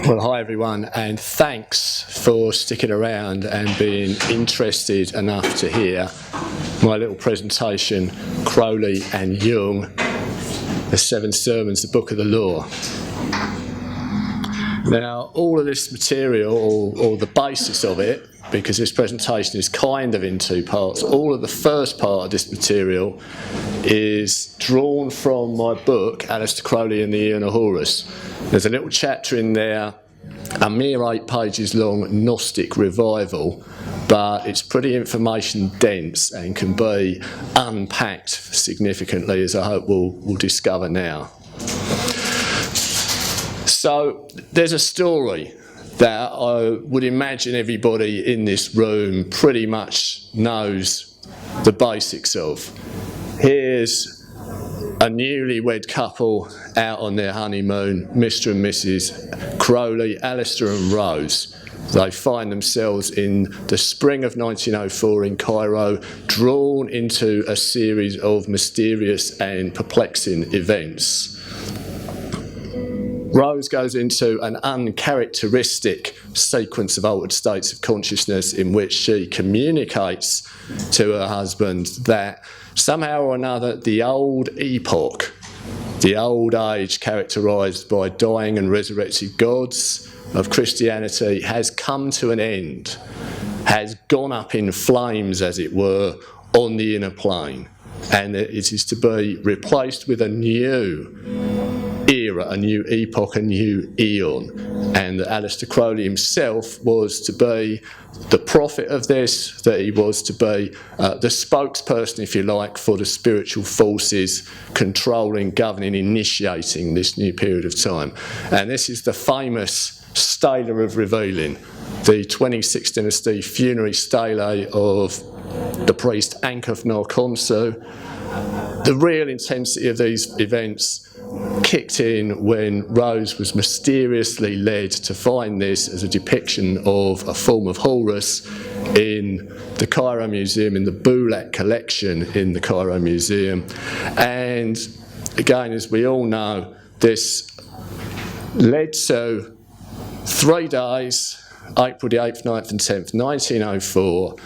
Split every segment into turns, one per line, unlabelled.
Well, hi everyone, and thanks for sticking around and being interested enough to hear my little presentation, Crowley and Jung, the 7 Sermons, the Book of the Law. Now, all of this material, or the basis of it, because this presentation is kind of in 2 parts, all of the first part of this material is drawn from my book, Aleister Crowley and the Aeon of Horus. There's a little chapter in there, a mere 8 pages long, Gnostic revival, but it's pretty information dense and can be unpacked significantly, as I hope we'll discover now. So there's a story that I would imagine everybody in this room pretty much knows the basics of. Here's a newlywed couple out on their honeymoon, Mr. and Mrs. Crowley, Aleister and Rose. They find themselves in the spring of 1904 in Cairo, drawn into a series of mysterious and perplexing events. Rose goes into an uncharacteristic sequence of altered states of consciousness in which she communicates to her husband that somehow or another the old epoch, the old age characterised by dying and resurrected gods of Christianity, has come to an end, has gone up in flames, as it were, on the inner plane, and it is to be replaced with a new era, a new epoch, a new eon, and that Aleister Crowley himself was to be the prophet of this, that he was to be the spokesperson, if you like, for the spiritual forces controlling, governing, initiating this new period of time. And this is the famous stela of revealing, the 26th dynasty funerary stele of the priest Ankh Narkonsu. The real intensity of these events kicked in when Rose was mysteriously led to find this as a depiction of a form of Horus in the Cairo Museum, in the Boulak collection in the Cairo Museum. And again, as we all know, this led to 3 days, April the 8th, 9th and 10th, 1904,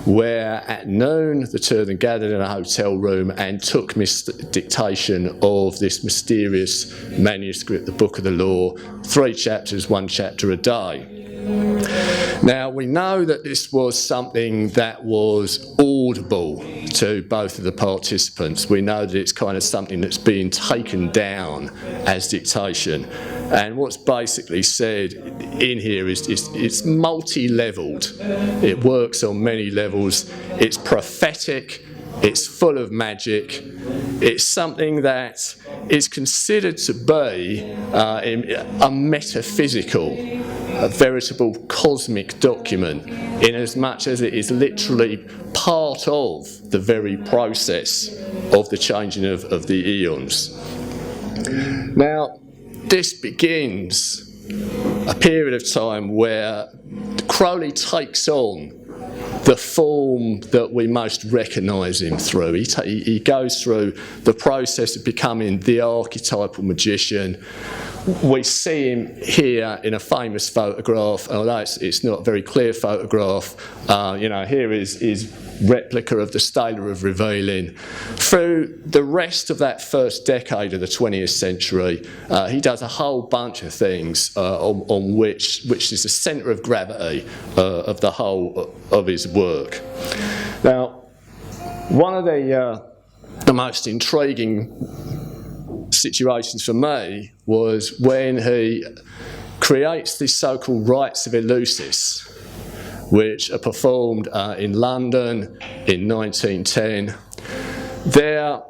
where at noon the 2 of them gathered in a hotel room and took dictation of this mysterious manuscript, the Book of the Law, 3 chapters, 1 chapter a day. Now, we know that this was something that was audible to both of the participants. We know that it's kind of something that's being taken down as dictation. And what's basically said in here is it's multi-levelled. It works on many levels. It's prophetic. It's full of magic. It's something that is considered to be a metaphysical, a veritable cosmic document, in as much as it is literally part of the very process of the changing of the eons. Now, this begins a period of time where Crowley takes on the form that we most recognise him through. He goes through the process of becoming the archetypal magician. We see him here in a famous photograph, although it's not a very clear photograph. Here is his replica of the Stela of Revealing. Through the rest of that first decade of the 20th century, he does a whole bunch of things on which is the centre of gravity of the whole of his work. Now, one of the most intriguing situations for me was when he creates these so-called rites of Eleusis, which are performed in London in 1910. They're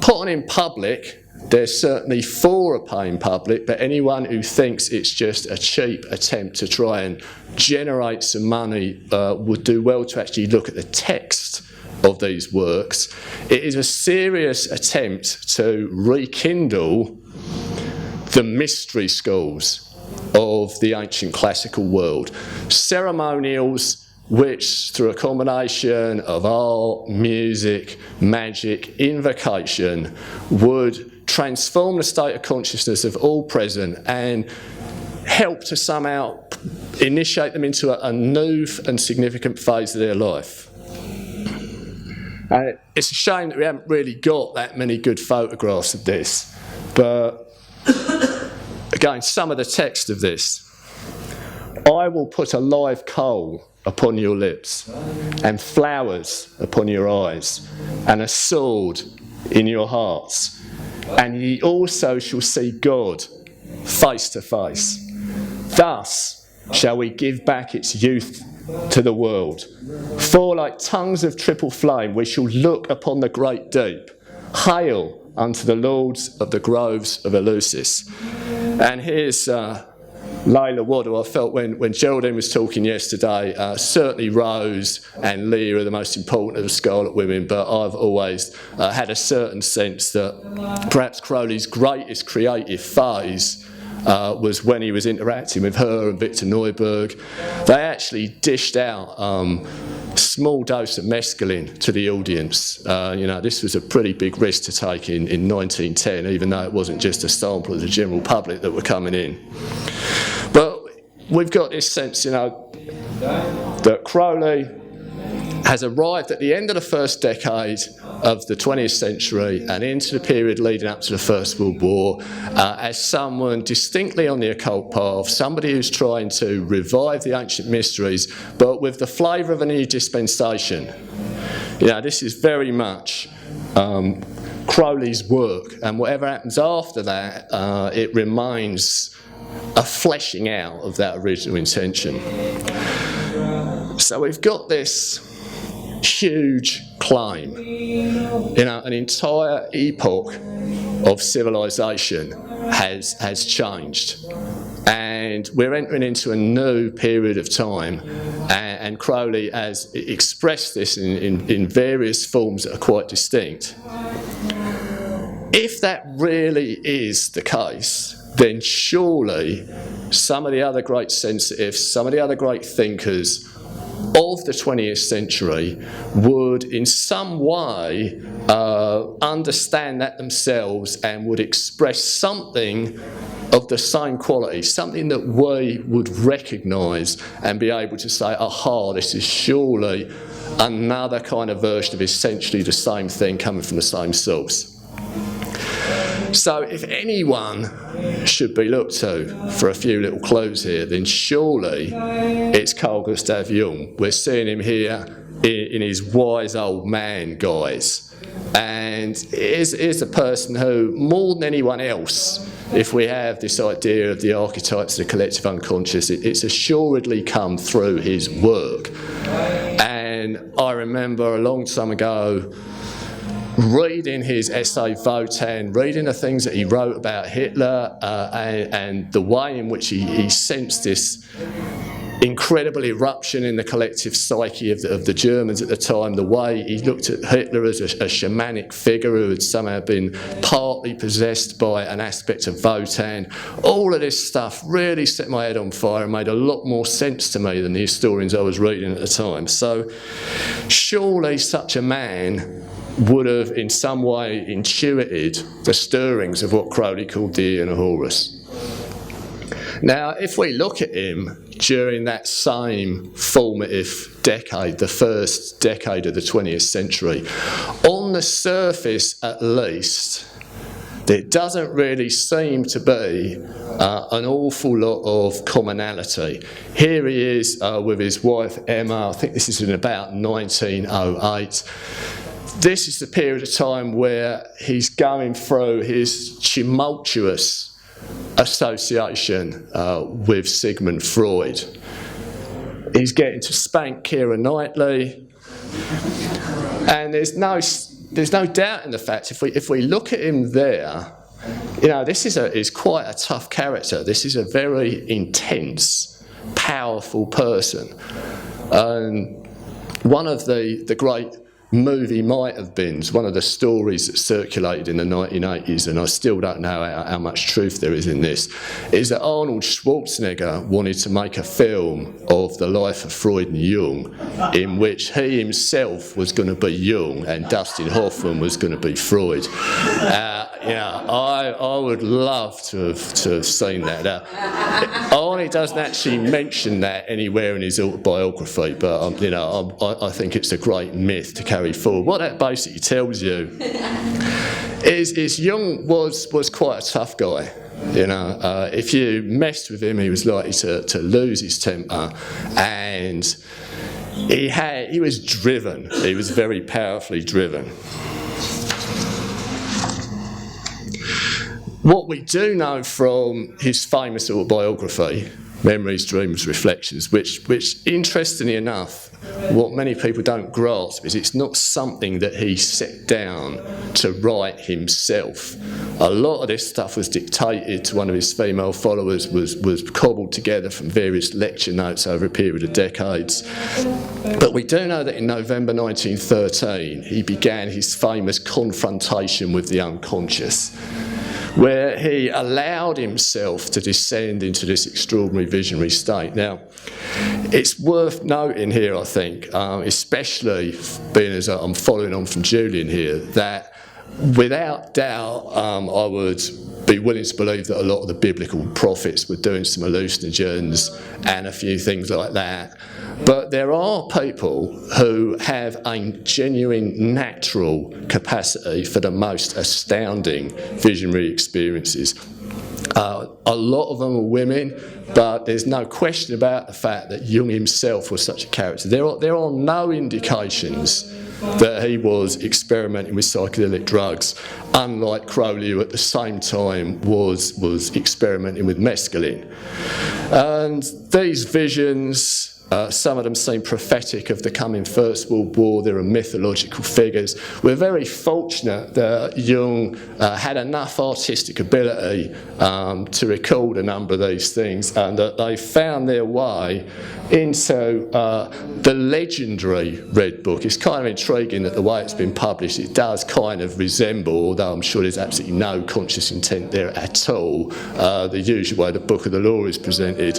put on in public. They're certainly for a paying public, but anyone who thinks it's just a cheap attempt to try and generate some money would do well to actually look at the text of these works. It is a serious attempt to rekindle the mystery schools of the ancient classical world. Ceremonials which, through a combination of art, music, magic, invocation, would transform the state of consciousness of all present and help to somehow initiate them into a new and significant phase of their life. It's a shame that we haven't really got that many good photographs of this, but again, some of the text of this. I will put a live coal upon your lips, and flowers upon your eyes, and a sword in your hearts, and ye also shall see God face to face. Thus shall we give back its youth to the world. For like tongues of triple flame we shall look upon the great deep. Hail unto the lords of the groves of Eleusis. And here's Layla Waddle. I felt when Geraldine was talking yesterday, certainly Rose and Leah are the most important of the Scarlet Women, but I've always had a certain sense that perhaps Crowley's greatest creative phase was when he was interacting with her and Victor Neuburg. They actually dished out a small dose of mescaline to the audience. This was a pretty big risk to take in 1910, even though it wasn't just a sample of the general public that were coming in. But we've got this sense, that Crowley has arrived at the end of the first decade of the 20th century and into the period leading up to the First World War as someone distinctly on the occult path, somebody who's trying to revive the ancient mysteries, but with the flavour of a new dispensation. This is very much Crowley's work, and whatever happens after that, it remains a fleshing out of that original intention. So we've got this huge claim, an entire epoch of civilization has changed, and we're entering into a new period of time, and Crowley has expressed this in various forms that are quite distinct. If that really is the case, then surely some of the other great sensitives, some of the other great thinkers of the 20th century would in some way understand that themselves and would express something of the same quality, something that we would recognise and be able to say, aha, this is surely another kind of version of essentially the same thing coming from the same source. So if anyone should be looked to for a few little clues here, then surely it's Carl Gustav Jung. We're seeing him here in his wise old man guise. And is a person who, more than anyone else, if we have this idea of the archetypes of the collective unconscious, it's assuredly come through his work. And I remember a long time ago reading his essay Wotan, reading the things that he wrote about Hitler, and the way in which he sensed this incredible eruption in the collective psyche of the Germans at the time, the way he looked at Hitler as a shamanic figure who had somehow been partly possessed by an aspect of Wotan. All of this stuff really set my head on fire and made a lot more sense to me than the historians I was reading at the time. So surely such a man would have in some way intuited the stirrings of what Crowley called the Aeon of Horus. Now, if we look at him during that same formative decade, the first decade of the 20th century, on the surface at least, there doesn't really seem to be an awful lot of commonality. Here he is with his wife Emma. I think this is in about 1908. This is the period of time where he's going through his tumultuous association with Sigmund Freud. He's getting to spank Keira Knightley, and there's no doubt in the fact if we look at him there, this is quite a tough character. This is a very intense, powerful person, and one of the great movie might have been one of the stories that circulated in the 1980s, and I still don't know how much truth there is in this, is that Arnold Schwarzenegger wanted to make a film of the life of Freud and Jung in which he himself was going to be Jung and Dustin Hoffman was going to be Freud. I would love to have seen that. Arnold doesn't actually mention that anywhere in his autobiography, but I think it's a great myth to carry forward. What that basically tells you is Jung was quite a tough guy. If you messed with him, he was likely to lose his temper, and he was driven. He was very powerfully driven. What we do know from his famous autobiography, Memories, Dreams, Reflections, which interestingly enough, what many people don't grasp is it's not something that he set down to write himself. A lot of this stuff was dictated to one of his female followers, was cobbled together from various lecture notes over a period of decades. But we do know that in November 1913, he began his famous confrontation with the unconscious, where he allowed himself to descend into this extraordinary visionary state. Now, it's worth noting here, I think, especially being as I'm following on from Julian here, that without doubt, I would be willing to believe that a lot of the biblical prophets were doing some hallucinogens and a few things like that. But there are people who have a genuine natural capacity for the most astounding visionary experiences. A lot of them are women, but there's no question about the fact that Jung himself was such a character. There are no indications that he was experimenting with psychedelic drugs, unlike Crowley, who at the same time was experimenting with mescaline. And these visions, some of them seem prophetic of the coming First World War. There are mythological figures. We're very fortunate that Jung had enough artistic ability to record a number of these things, and that they found their way into the legendary Red Book. It's kind of intriguing that the way it's been published, it does kind of resemble, although I'm sure there's absolutely no conscious intent there at all, the usual way the Book of the Law is presented.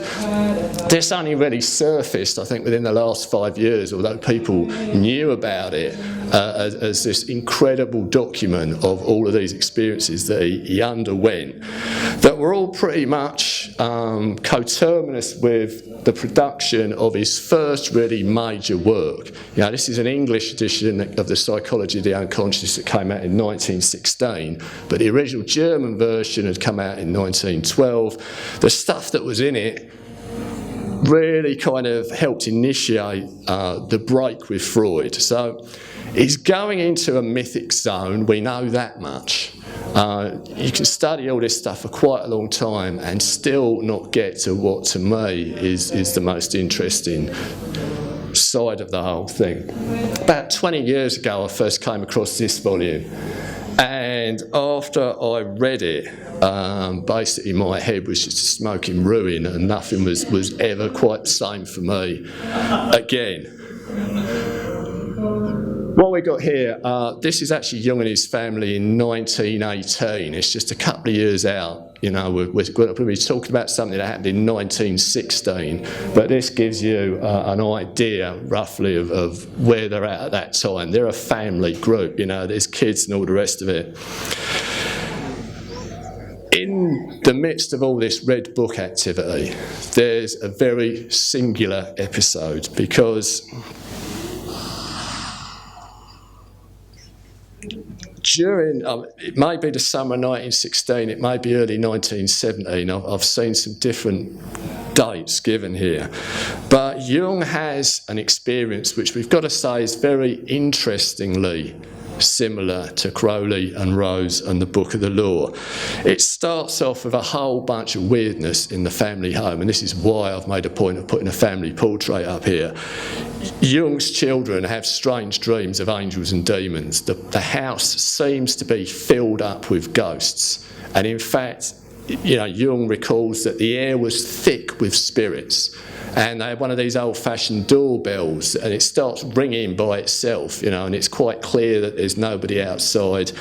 This only really surfaced, I think, within the last 5 years, although people knew about it as this incredible document of all of these experiences that he underwent, that were all pretty much coterminous with the production of his first really major work. This is an English edition of the Psychology of the Unconscious that came out in 1916, but the original German version had come out in 1912. The stuff that was in it really kind of helped initiate the break with Freud. So he's going into a mythic zone, we know that much. You can study all this stuff for quite a long time and still not get to what, to me, is the most interesting side of the whole thing. About 20 years ago, I first came across this volume, and after I read it, basically my head was just a smoking ruin, and nothing was ever quite the same for me again. What we got here, this is actually Jung and his family in 1918. It's just a couple of years out. We're going to be talking about something that happened in 1916, but this gives you an idea, roughly, of where they're at that time. They're a family group, there's kids and all the rest of it. In the midst of all this Red Book activity, there's a very singular episode, because during, it may be the summer 1916, it may be early 1917, I've seen some different dates given here, but Jung has an experience which we've got to say is very interestingly similar to Crowley and Rose and the Book of the Law. It starts off with a whole bunch of weirdness in the family home, and this is why I've made a point of putting a family portrait up here. Jung's children have strange dreams of angels and demons. The house seems to be filled up with ghosts, and in fact, Jung recalls that the air was thick with spirits, and they had one of these old-fashioned doorbells, and it starts ringing by itself, and it's quite clear that there's nobody outside.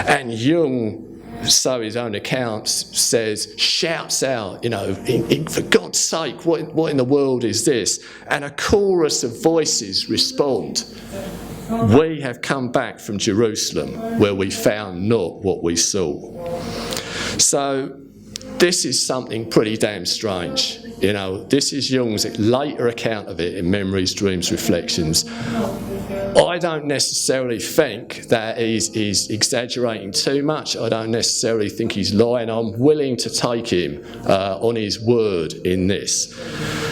And Jung, so his own accounts says, shouts out, for God's sake, what in the world is this? And a chorus of voices respond. we have come back from Jerusalem, where we found not what we saw. So this is something pretty damn strange. You know, this is Jung's later account of it in Memories, Dreams, Reflections. I don't necessarily think that he's exaggerating too much. I don't necessarily think he's lying. I'm willing to take him on his word in this.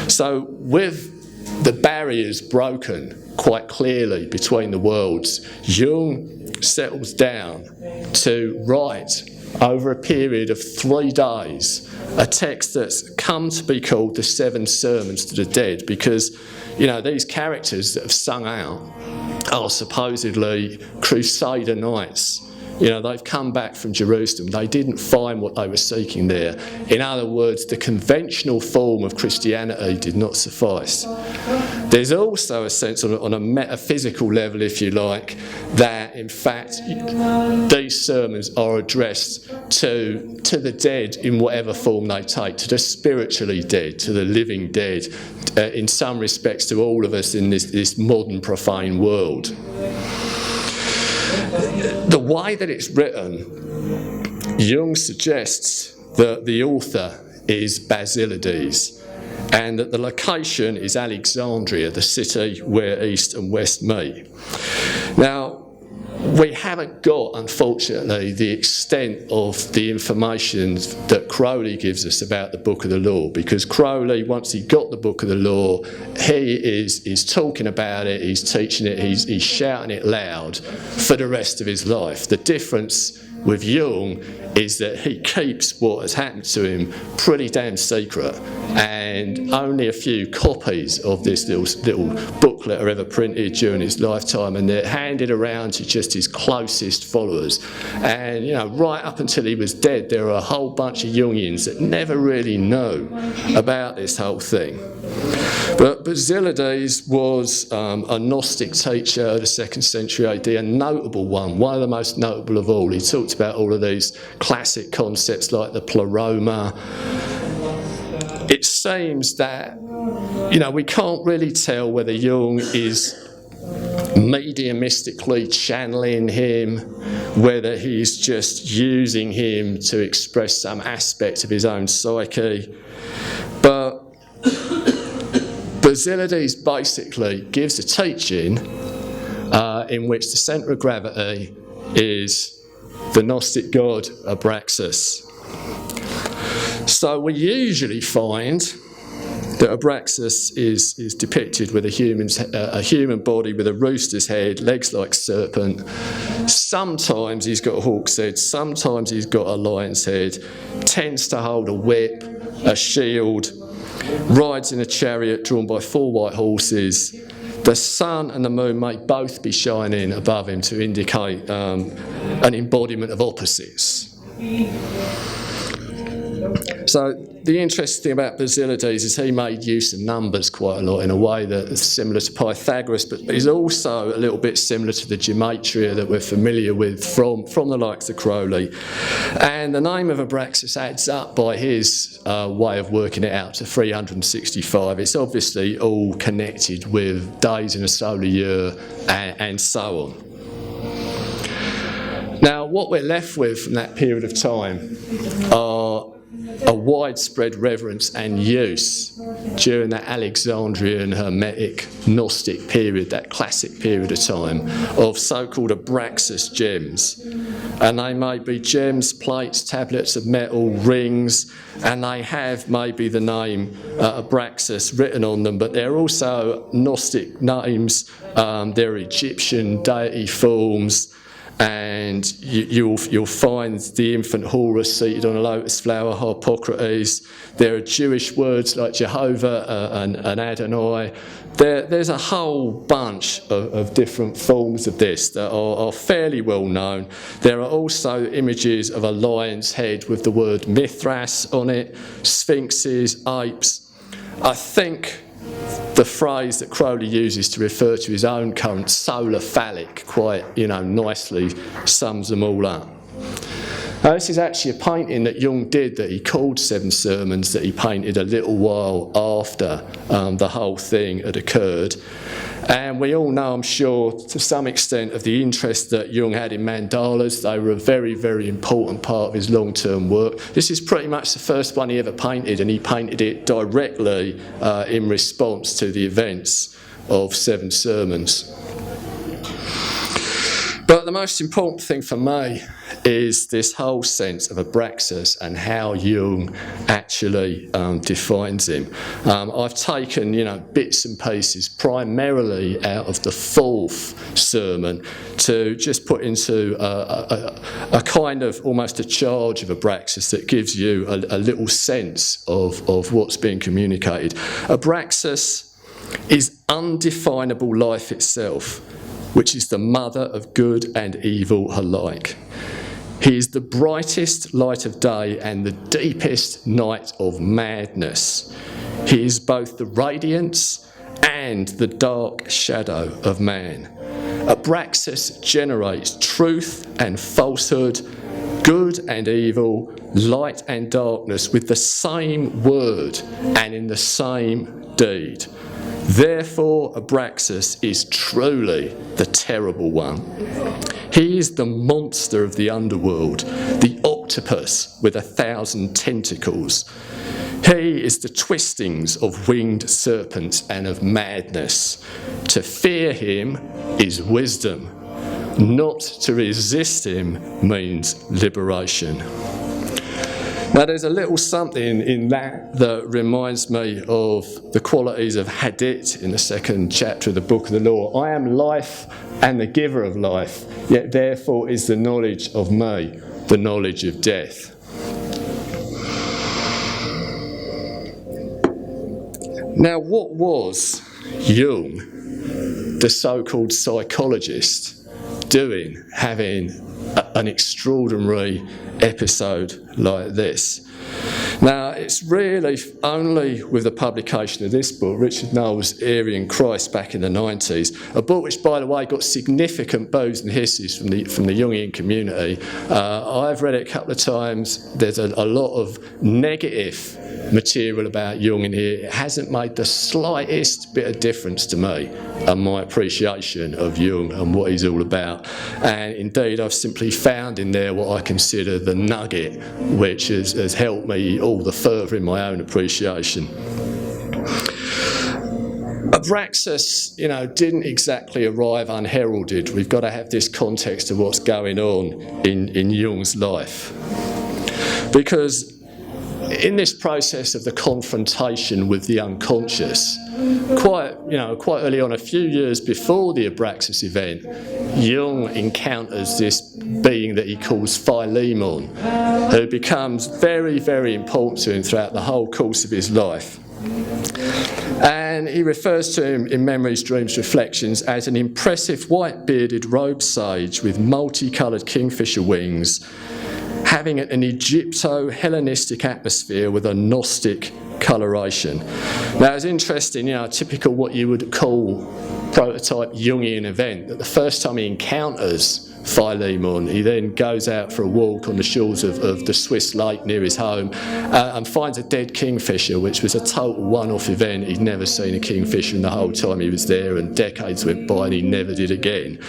So with the barriers broken quite clearly between the worlds, Jung settles down to write over a period of 3 days a text that's come to be called the 7 Sermons to the Dead, because, you know, these characters that have sung out are supposedly Crusader knights. You know, they've come back from Jerusalem. They didn't find what they were seeking there. In other words, the conventional form of Christianity did not suffice. There's also a sense on a metaphysical level, if you like, that in fact these sermons are addressed to the dead in whatever form they take, to the spiritually dead, to the living dead, in some respects to all of us in this modern profane world. The way that it's written, Jung suggests that the author is Basilides, and that the location is Alexandria, the city where East and West meet. Now, we haven't got, unfortunately, the extent of the information that Crowley gives us about the Book of the Law, because Crowley, once he got the Book of the Law, he is talking about it, he's teaching it, he's shouting it loud for the rest of his life. The difference with Jung is that he keeps what has happened to him pretty damn secret, and only a few copies of this little booklet are ever printed during his lifetime, and they're handed around to just his closest followers. And, you know, right up until he was dead, there are a whole bunch of Jungians that never really knew about this whole thing. But Basilides was a Gnostic teacher of the 2nd century AD, a notable one of the most notable of all. He talked about all of these classic concepts like the pleroma. It seems that, you know, we can't really tell whether Jung is mediumistically channeling him, whether he's just using him to express some aspect of his own psyche. But Basilides basically gives a teaching in which the centre of gravity is the Gnostic god Abraxas. So we usually find that Abraxas is depicted with a human body with a rooster's head, legs like a serpent. Sometimes he's got a hawk's head, sometimes he's got a lion's head, tends to hold a whip, a shield, rides in a chariot drawn by 4 white horses. The sun and the moon may both be shining above him to indicate an embodiment of opposites. So the interesting thing about Basilides is he made use of numbers quite a lot in a way that's similar to Pythagoras, but is also a little bit similar to the gematria that we're familiar with from the likes of Crowley. And the name of Abraxas adds up by his way of working it out to 365. It's obviously all connected with days in a solar year and so on. Now, what we're left with from that period of time are a widespread reverence and use during that Alexandrian Hermetic Gnostic period, that classic period of time, of so-called Abraxas gems. And they may be gems, plates, tablets of metal, rings, and they have maybe the name Abraxas written on them, but they're also Gnostic names, they're Egyptian deity forms, and you'll find the infant Horus seated on a lotus flower, Harpocrates. There are Jewish words like Jehovah and Adonai. There's a whole bunch of different forms of this that are fairly well known. There are also images of a lion's head with the word Mithras on it, sphinxes, apes. I think the phrase that Crowley uses to refer to his own current solar phallic quite, nicely sums them all up. Now, this is actually a painting that Jung did that he called Seven Sermons, that he painted a little while after the whole thing had occurred. And we all know, I'm sure, to some extent, of the interest that Jung had in mandalas. They were a very, very important part of his long-term work. This is pretty much the first one he ever painted, and he painted it directly in response to the events of Seven Sermons. But the most important thing for me is this whole sense of Abraxas and how Jung actually defines him. I've taken, bits and pieces primarily out of the fourth sermon to just put into a kind of almost a charge of Abraxas that gives you a little sense of what's being communicated. Abraxas is undefinable life itself, which is the mother of good and evil alike. He is the brightest light of day and the deepest night of madness. He is both the radiance and the dark shadow of man. Abraxas generates truth and falsehood, good and evil, light and darkness with the same word and in the same deed. Therefore, Abraxas is truly the terrible one. He is the monster of the underworld, the octopus with 1,000 tentacles. He is the twistings of winged serpents and of madness. To fear him is wisdom. Not to resist him means liberation. Now, there's a little something in that reminds me of the qualities of Hadith in the second chapter of the Book of the Law. I am life and the giver of life, yet therefore is the knowledge of me, the knowledge of death. Now, what was Jung, the so-called psychologist, doing having an extraordinary episode like this? Now, it's really only with the publication of this book, Richard Knowles' Aryan Christ, back in the 90s, a book which, by the way, got significant boos and hisses from the Jungian community. I've read it a couple of times. There's a lot of negative material about Jung in here. It hasn't made the slightest bit of difference to me and my appreciation of Jung and what he's all about. And indeed, I've simply found in there what I consider the nugget, which has helped me all the further in my own appreciation. Abraxas, didn't exactly arrive unheralded. We've got to have this context of what's going on in Jung's life. Because in this process of the confrontation with the unconscious, quite early on, a few years before the Abraxas event, Jung encounters this being that he calls Philemon, who becomes very, very important to him throughout the whole course of his life. And he refers to him in Memories, Dreams, Reflections as an impressive white-bearded robed sage with multicoloured kingfisher wings, having an Egypto-Hellenistic atmosphere with a Gnostic coloration. Now, it's interesting, typical what you would call prototype Jungian event, that the first time he encounters Philemon, he then goes out for a walk on the shores of the Swiss lake near his home and finds a dead kingfisher, which was a total one-off event. He'd never seen a kingfisher in the whole time he was there, and decades went by and he never did again.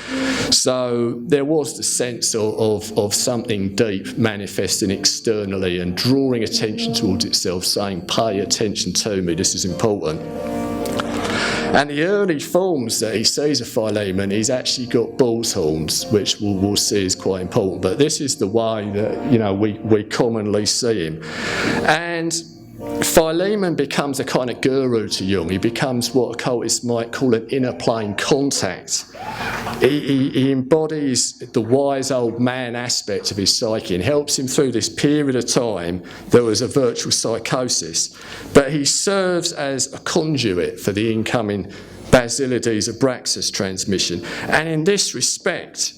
So there was the sense of something deep manifesting externally and drawing attention towards itself, saying, pay attention to me, this is important. And the early forms that he sees of Philemon, he's actually got bull's horns, which we'll see is quite important. But this is the way that we commonly see him. And Philemon becomes a kind of guru to Jung. He becomes what occultists might call an inner plane contact. He embodies the wise old man aspect of his psyche and helps him through this period of time that was a virtual psychosis. But he serves as a conduit for the incoming Basilides Abraxas transmission. And in this respect,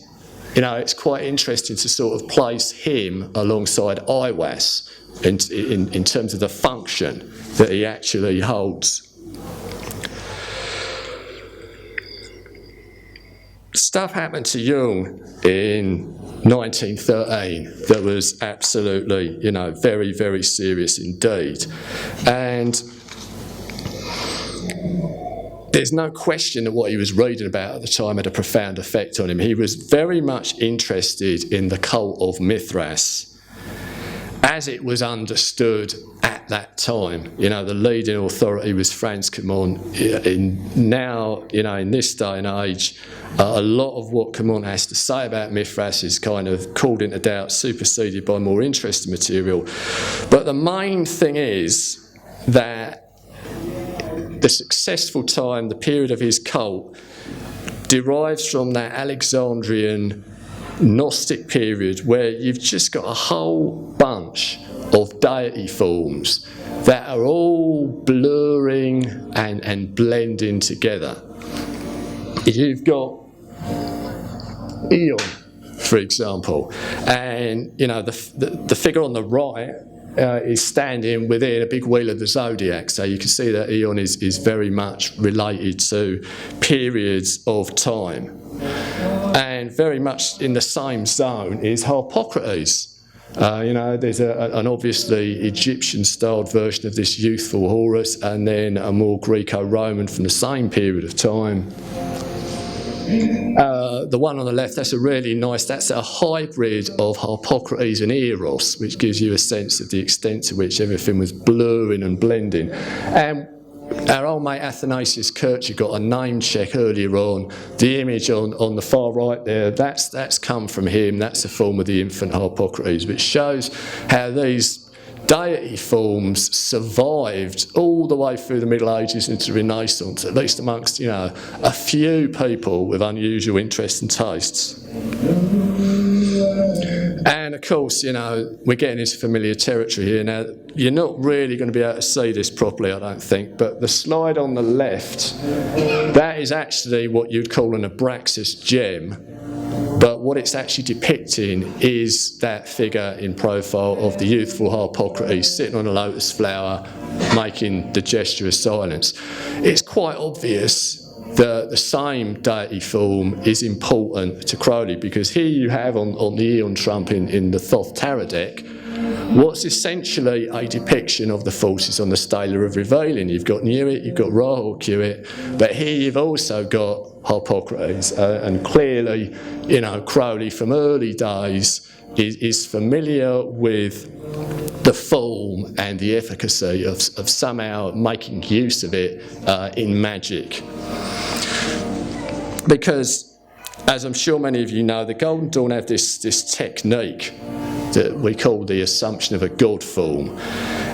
it's quite interesting to sort of place him alongside Iwas in terms of the function that he actually holds. stuff happened to Jung in 1913 that was absolutely, very, very serious indeed. And there's no question that what he was reading about at the time had a profound effect on him. He was very much interested in the cult of Mithras as it was understood at that time. The leading authority was Franz Cumont. Now, in this day and age, a lot of what Cumont has to say about Mithras is kind of called into doubt, superseded by more interesting material. But the main thing is that the successful time, the period of his cult, derives from that Alexandrian Gnostic period where you've just got a whole bunch of deity forms that are all blurring and blending together. You've got Eon, for example, and the figure on the right is standing within a big wheel of the zodiac, so you can see that Eon is very much related to periods of time. And very much in the same zone is Harpocrates. There's an obviously Egyptian-styled version of this youthful Horus, and then a more Greco-Roman from the same period of time. The one on the left, that's a hybrid of Harpocrates and Eros, which gives you a sense of the extent to which everything was blurring and blending. And our old mate Athanasius Kircher got a name check earlier on. The image on the far right there, that's come from him. That's a form of the infant Harpocrates, which shows how these deity forms survived all the way through the Middle Ages into the Renaissance, at least amongst, a few people with unusual interests and tastes. And of course, we're getting into familiar territory here. Now, you're not really going to be able to see this properly, I don't think, but the slide on the left, that is actually what you'd call an Abraxas gem. But what it's actually depicting is that figure in profile of the youthful Harpocrates sitting on a lotus flower, making the gesture of silence. It's quite obvious that the same deity form is important to Crowley, because here you have on the Eon trump in the Thoth Tarot deck what's essentially a depiction of the forces on the Stela of Revealing. You've got Nuit, you've got Rahul Kuit, but here you've also got Harpocrates, and clearly, Crowley from early days is familiar with the form and the efficacy of somehow making use of it in magic. Because, as I'm sure many of you know, the Golden Dawn have this technique that we call the assumption of a god form.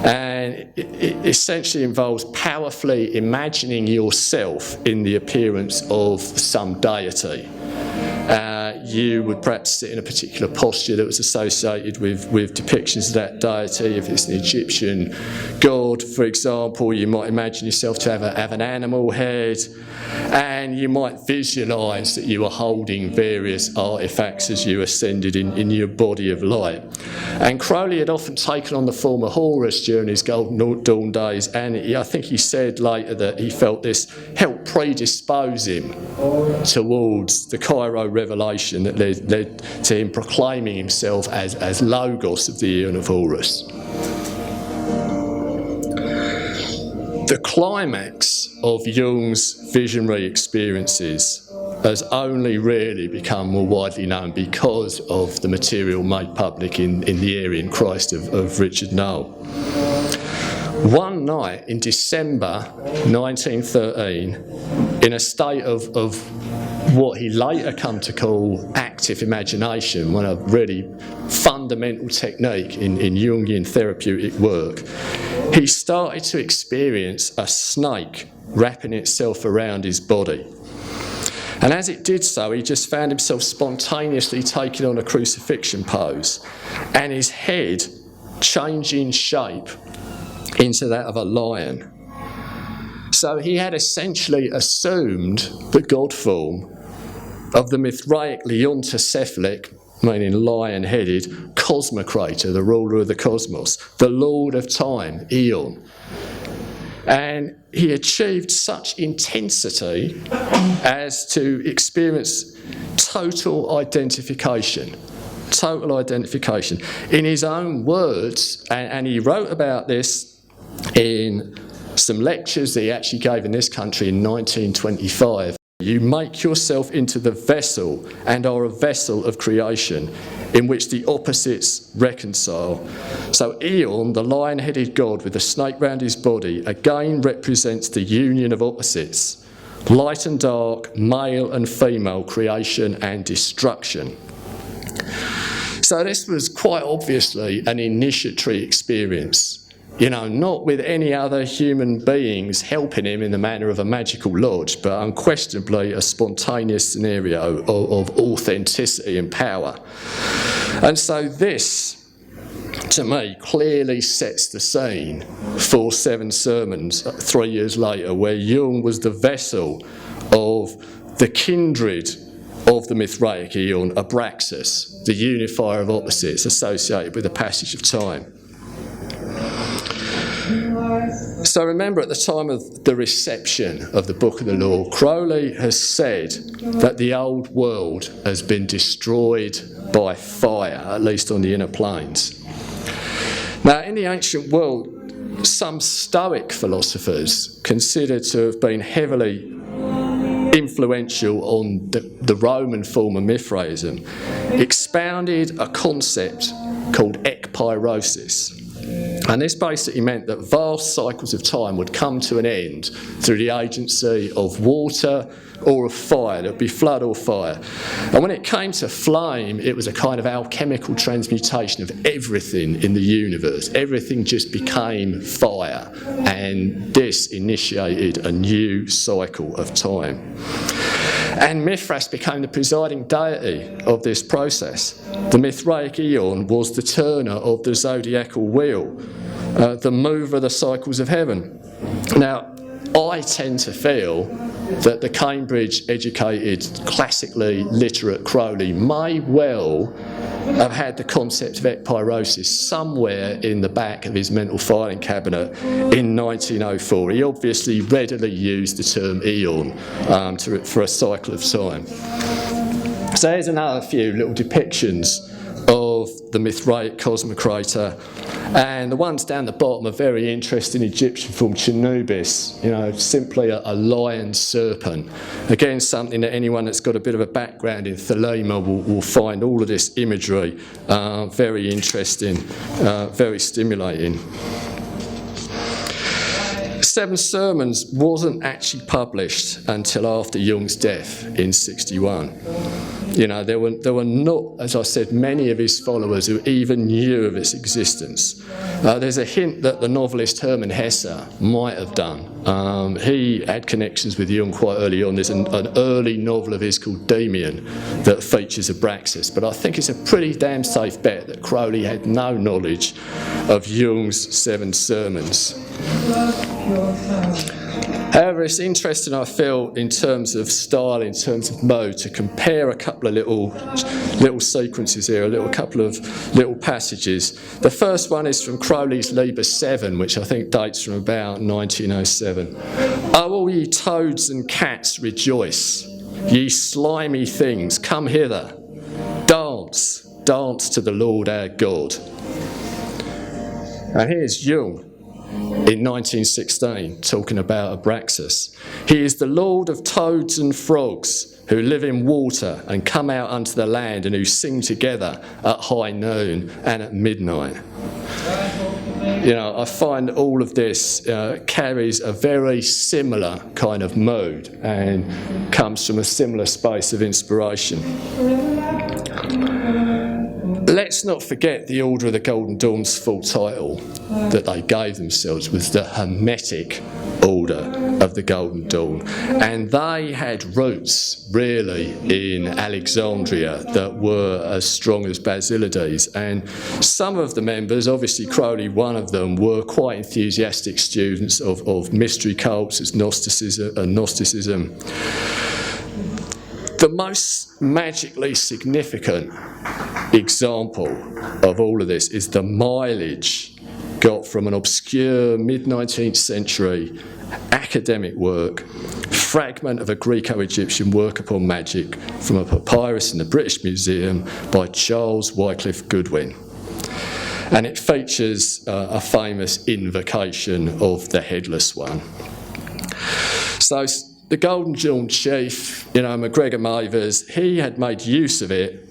And it essentially involves powerfully imagining yourself in the appearance of some deity. You would perhaps sit in a particular posture that was associated with depictions of that deity. If it's an Egyptian god, for example, you might imagine yourself to have an animal head, and you might visualise that you are holding various artefacts as you ascended in your body of light. And Crowley had often taken on the form of Horus during his Golden Dawn days, and I think he said later that he felt this helped predispose him towards the Cairo revelation that led to him proclaiming himself as Logos of the Eon of Horus. The climax of Jung's visionary experiences has only really become more widely known because of the material made public in the Aryan Christ of Richard Noel. One night in December 1913, in a state of what he later come to call active imagination, one of really fundamental technique in Jungian therapeutic work, he started to experience a snake wrapping itself around his body. And as it did so, he just found himself spontaneously taking on a crucifixion pose, and his head changing shape into that of a lion. So he had essentially assumed the god form of the Mithraic leontocephalic, meaning lion-headed, Cosmocrator, the ruler of the cosmos, the lord of time, Eon. And he achieved such intensity as to experience total identification. Total identification. In his own words, and he wrote about this in some lectures that he actually gave in this country in 1925. You make yourself into the vessel and are a vessel of creation in which the opposites reconcile. So Eon, the lion-headed god with a snake round his body, again represents the union of opposites, light and dark, male and female, creation and destruction. So this was quite obviously an initiatory experience. You know, not with any other human beings helping him in the manner of a magical lodge, but unquestionably a spontaneous scenario of authenticity and power. And so this, to me, clearly sets the scene for 7 sermons 3 years later, where Jung was the vessel of the kindred of the Mithraic Aeon, Abraxas, the unifier of opposites associated with the passage of time. So remember, at the time of the reception of the Book of the Law, Crowley has said that the old world has been destroyed by fire, at least on the inner planes. Now, in the ancient world, some Stoic philosophers considered to have been heavily influential on the Roman form of Mithraism, expounded a concept called ekpyrosis. And this basically meant that vast cycles of time would come to an end through the agency of water or of fire. There would be flood or fire. And when it came to flame, it was a kind of alchemical transmutation of everything in the universe. Everything just became fire. And this initiated a new cycle of time. And Mithras became the presiding deity of this process. The Mithraic Aeon was the turner of the zodiacal wheel, the mover of the cycles of heaven. Now, I tend to feel that the Cambridge-educated, classically literate Crowley may well have had the concept of ekpyrosis somewhere in the back of his mental filing cabinet in 1904. He obviously readily used the term eon for a cycle of time. So here's another few little depictions of the Mithraic cosmocrator, and the ones down the bottom are very interesting Egyptian from Chenubis, you know, simply a lion serpent. Again, something that anyone that's got a bit of a background in Thelema will find all of this imagery very interesting, very stimulating. 7 Sermons wasn't actually published until after Jung's death in 1961. You know, there were not, as I said, many of his followers who even knew of its existence. There's a hint that the novelist Hermann Hesse might have done. He had connections with Jung quite early on. There's an early novel of his called Demian that features Abraxas, but I think it's a pretty damn safe bet that Crowley had no knowledge of Jung's 7 Sermons. However, it's interesting, I feel, in terms of style, in terms of mode, to compare a couple of little sequences here, a couple of little passages. The first one is from Crowley's Liber 7, which I think dates from about 1907. "O all ye toads and cats, rejoice. Ye slimy things, come hither. Dance, dance to the Lord our God." And here's Jung in 1916, talking about Abraxas. "He is the lord of toads and frogs, who live in water and come out unto the land, and who sing together at high noon and at midnight." You know, I find all of this carries a very similar kind of mode and comes from a similar space of inspiration. Let's not forget the Order of the Golden Dawn's full title that they gave themselves was the Hermetic Order of the Golden Dawn. And they had roots, really, in Alexandria that were as strong as Basilides. And some of the members, obviously Crowley one of them, were quite enthusiastic students of mystery cults as Gnosticism. The most magically significant example of all of this is the mileage got from an obscure mid-19th century academic work, fragment of a Greco-Egyptian work upon magic from a papyrus in the British Museum by Charles Wycliffe Goodwin. And it features a famous invocation of the Headless One. So the Golden Dawn chief, MacGregor Mavers, he had made use of it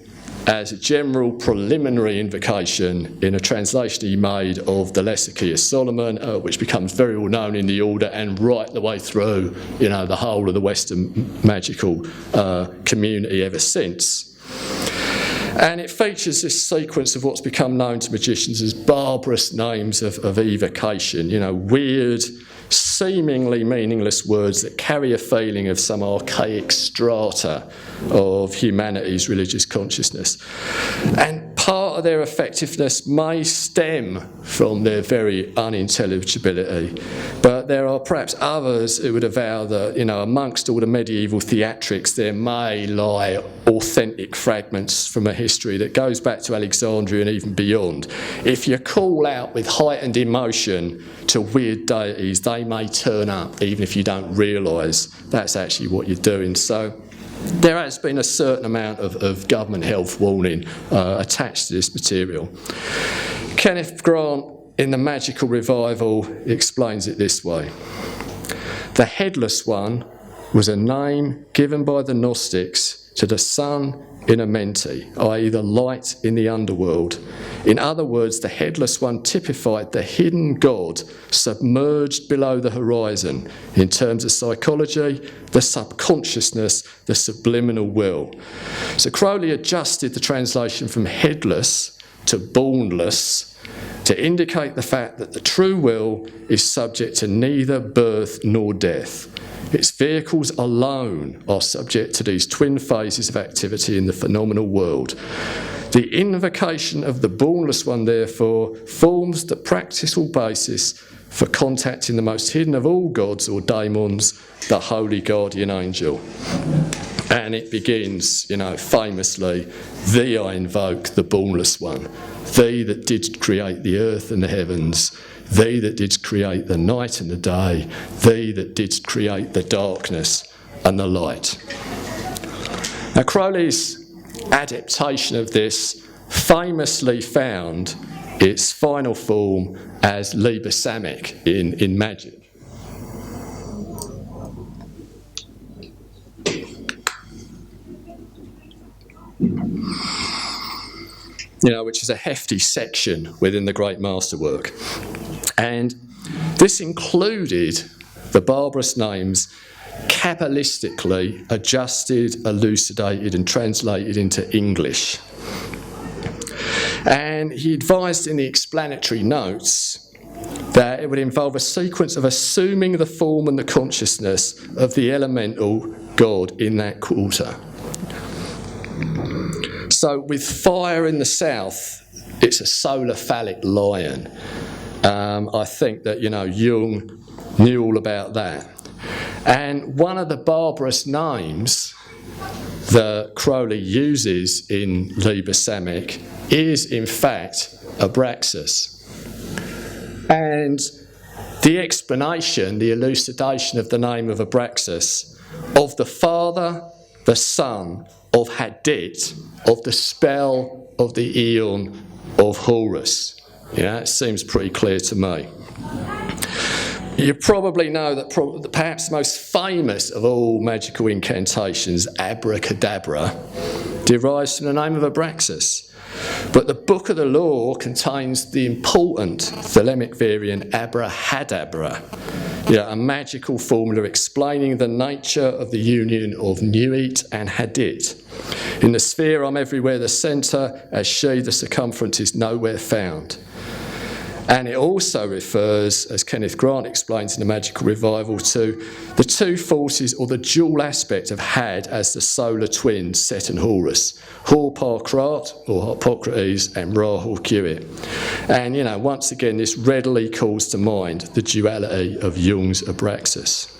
as a general preliminary invocation in a translation he made of the Lesser Key of Solomon, which becomes very well known in the order and right the way through, the whole of the Western magical community ever since. And it features this sequence of what's become known to magicians as barbarous names of evocation, weird, seemingly meaningless words that carry a feeling of some archaic strata of humanity's religious consciousness. And part of their effectiveness may stem from their very unintelligibility, but there are perhaps others who would avow that, amongst all the medieval theatrics, there may lie authentic fragments from a history that goes back to Alexandria and even beyond. If you call out with heightened emotion to weird deities, they may turn up even if you don't realise that's actually what you're doing. So there has been a certain amount of government health warning attached to this material. Kenneth Grant, in The Magical Revival, explains it this way. The Headless One was a name given by the Gnostics to the sun in Amenti, i.e. the light in the underworld. In other words, the Headless One typified the hidden God submerged below the horizon in terms of psychology, the subconsciousness, the subliminal will. So Crowley adjusted the translation from headless to bornless to indicate the fact that the true will is subject to neither birth nor death. Its vehicles alone are subject to these twin phases of activity in the phenomenal world. The invocation of the bornless one, therefore, forms the practical basis for contacting the most hidden of all gods or daemons, the holy guardian angel. And it begins, famously, Thee I invoke, the bornless one, Thee that didst create the earth and the heavens, Thee that didst create the night and the day, Thee that didst create the darkness and the light. Now, Crowley's adaptation of this famously found its final form as Liber in magic. Which is a hefty section within the great masterwork. And this included the barbarous names Kabbalistically adjusted, elucidated and translated into English. And he advised in the explanatory notes that it would involve a sequence of assuming the form and the consciousness of the elemental God in that quarter. So with fire in the south, it's a solar phallic lion. I think that, Jung knew all about that. And one of the barbarous names that Crowley uses in Liber is, in fact, Abraxas. And the explanation, the elucidation of the name of Abraxas, of the father, the son, of Hadit, of the spell of the Aeon of Horus. It seems pretty clear to me. You probably know that perhaps the most famous of all magical incantations, abracadabra, derives from the name of Abraxas. But the Book of the Law contains the important Thelemic variant abrahadabra, a magical formula explaining the nature of the union of Nuit and Hadit. In the sphere I'm everywhere the centre, as she the circumference is nowhere found. And it also refers, as Kenneth Grant explains in The Magical Revival, to the two forces or the dual aspect of Had as the solar twins, Set and Horus, Hor-Par-Krat, or Hippocrates, and Ra-Hor-Kewit. And, once again, this readily calls to mind the duality of Jung's Abraxas.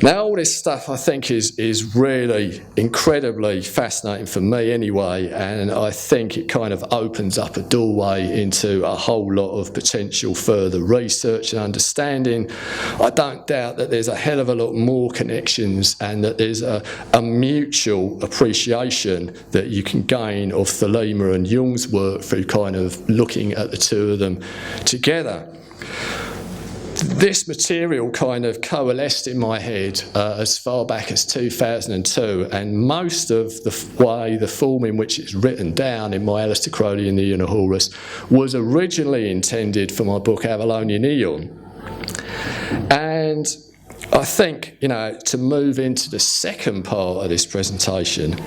Now, all this stuff I think is really incredibly fascinating for me anyway, and I think it kind of opens up a doorway into a whole lot of potential further research and understanding. I don't doubt that there's a hell of a lot more connections and that there's a mutual appreciation that you can gain of Thelema and Jung's work through kind of looking at the two of them together. This material kind of coalesced in my head as far back as 2002, and most of the form in which it's written down in my Aleister Crowley and the Ian Horus was originally intended for my book Avalonian Aeon. And I think, to move into the second part of this presentation,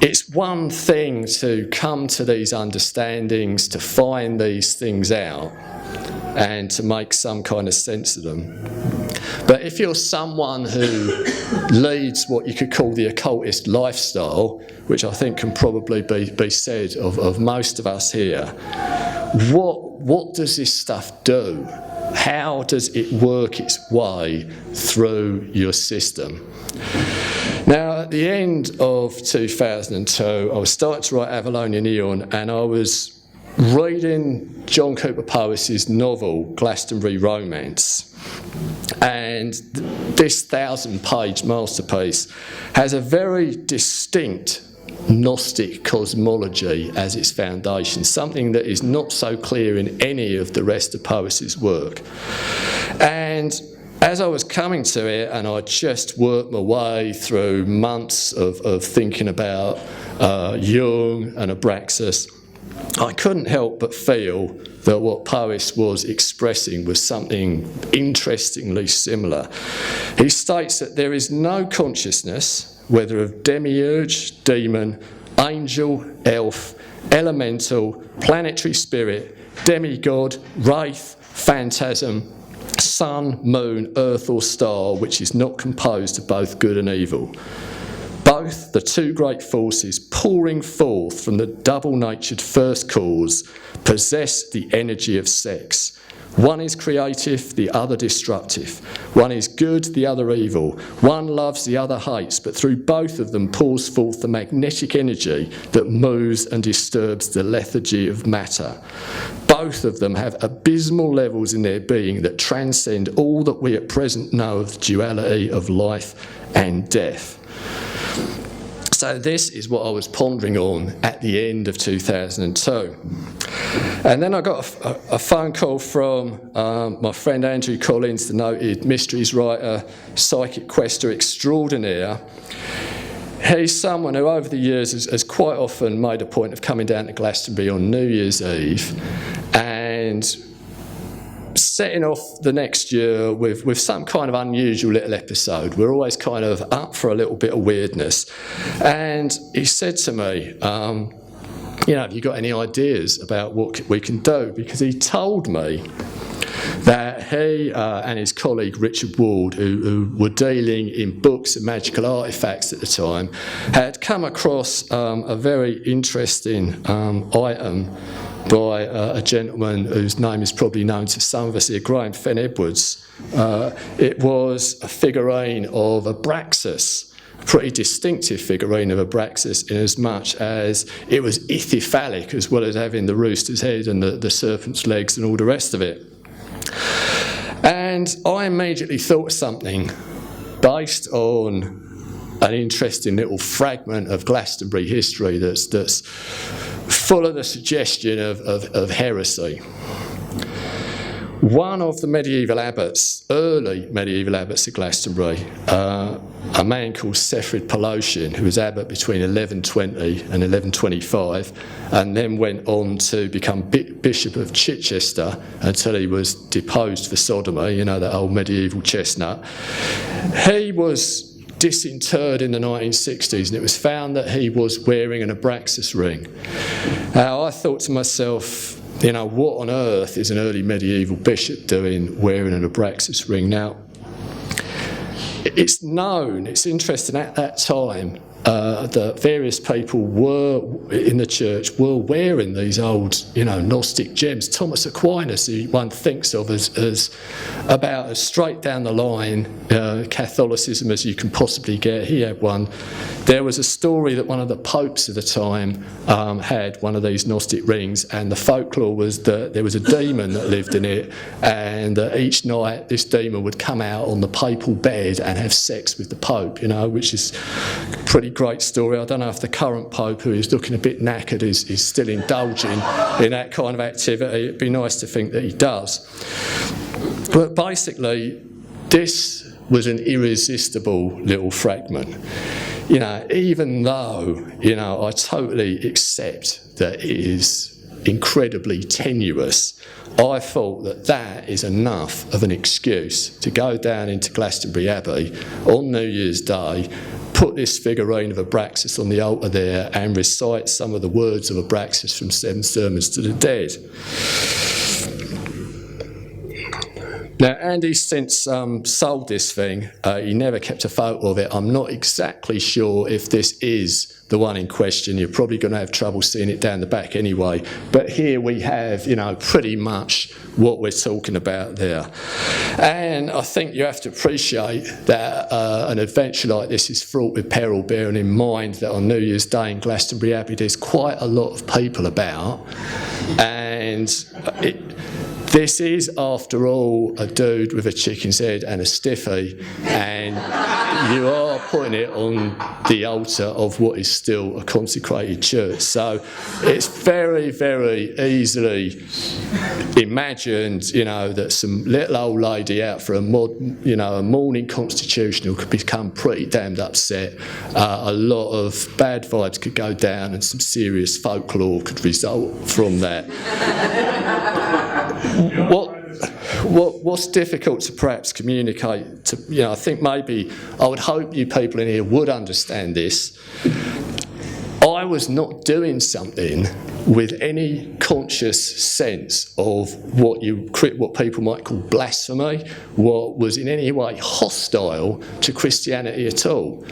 it's one thing to come to these understandings, to find these things out, and to make some kind of sense of them. But if you're someone who leads what you could call the occultist lifestyle, which I think can probably be said of most of us here, what does this stuff do? How does it work its way through your system? Now, at the end of 2002, I was starting to write Avalonian Aeon, and I was reading John Cooper Powys' novel Glastonbury Romance, and this 1,000-page masterpiece has a very distinct Gnostic cosmology as its foundation, something that is not so clear in any of the rest of Powys' work. And as I was coming to it, and I just worked my way through months of thinking about Jung and Abraxas, I couldn't help but feel that what Powys was expressing was something interestingly similar. He states that there is no consciousness, whether of demiurge, demon, angel, elf, elemental, planetary spirit, demigod, wraith, phantasm, sun, moon, earth or star, which is not composed of both good and evil. Both the two great forces pouring forth from the double-natured first cause possess the energy of sex. One is creative, the other destructive. One is good, the other evil. One loves, the other hates, but through both of them pours forth the magnetic energy that moves and disturbs the lethargy of matter. Both of them have abysmal levels in their being that transcend all that we at present know of the duality of life and death. So this is what I was pondering on at the end of 2002. And then I got a phone call from my friend Andrew Collins, the noted mysteries writer, psychic quester extraordinaire. He's someone who over the years has quite often made a point of coming down to Glastonbury on New Year's Eve and setting off the next year with some kind of unusual little episode. We're always kind of up for a little bit of weirdness. And he said to me, have you got any ideas about what we can do? Because he told me that he and his colleague Richard Ward, who were dealing in books and magical artefacts at the time, had come across a very interesting item by a gentleman whose name is probably known to some of us here, Graham Fenn Edwards. It was a figurine of Abraxas, a pretty distinctive figurine of Abraxas, in as much as it was ithyphallic, as well as having the rooster's head and the serpent's legs and all the rest of it. And I immediately thought of something based on an interesting little fragment of Glastonbury history that's full of the suggestion of heresy. One of the medieval abbots, early medieval abbots of Glastonbury, a man called Sefrid Palotian, who was abbot between 1120 and 1125, and then went on to become Bishop of Chichester until he was deposed for sodomy, that old medieval chestnut. He was disinterred in the 1960s, and it was found that he was wearing an Abraxas ring. Now, I thought to myself, what on earth is an early medieval bishop doing wearing an Abraxas ring? Now, it's known, it's interesting, at that time, the various people were in the church were wearing these old, Gnostic gems. Thomas Aquinas, who one thinks of as about as straight down the line Catholicism as you can possibly get. He had one. There was a story that one of the popes at the time had one of these Gnostic rings, and the folklore was that there was a demon that lived in it, and each night this demon would come out on the papal bed and have sex with the Pope, which is a pretty great story. I don't know if the current Pope, who is looking a bit knackered, is still indulging in that kind of activity. It'd be nice to think that he does. But basically, this was an irresistible little fragment. Even though, I totally accept that it is incredibly tenuous, I thought that is enough of an excuse to go down into Glastonbury Abbey on New Year's Day, put this figurine of Abraxas on the altar there and recite some of the words of Abraxas from 7 Sermons to the Dead. Now, Andy's since sold this thing. He never kept a photo of it. I'm not exactly sure if this is the one in question. You're probably going to have trouble seeing it down the back anyway. But here we have, pretty much what we're talking about there. And I think you have to appreciate that an adventure like this is fraught with peril, bearing in mind that on New Year's Day in Glastonbury Abbey there's quite a lot of people about. And this is, after all, a dude with a chicken's head and a stiffy, and you are putting it on the altar of what is still a consecrated church. So it's very, very easily imagined, that some little old lady out for a morning constitutional could become pretty damned upset. A lot of bad vibes could go down, and some serious folklore could result from that. What's difficult to perhaps communicate to, I think maybe I would hope you people in here would understand this. I was not doing something with any conscious sense of what people might call blasphemy, what was in any way hostile to Christianity at all.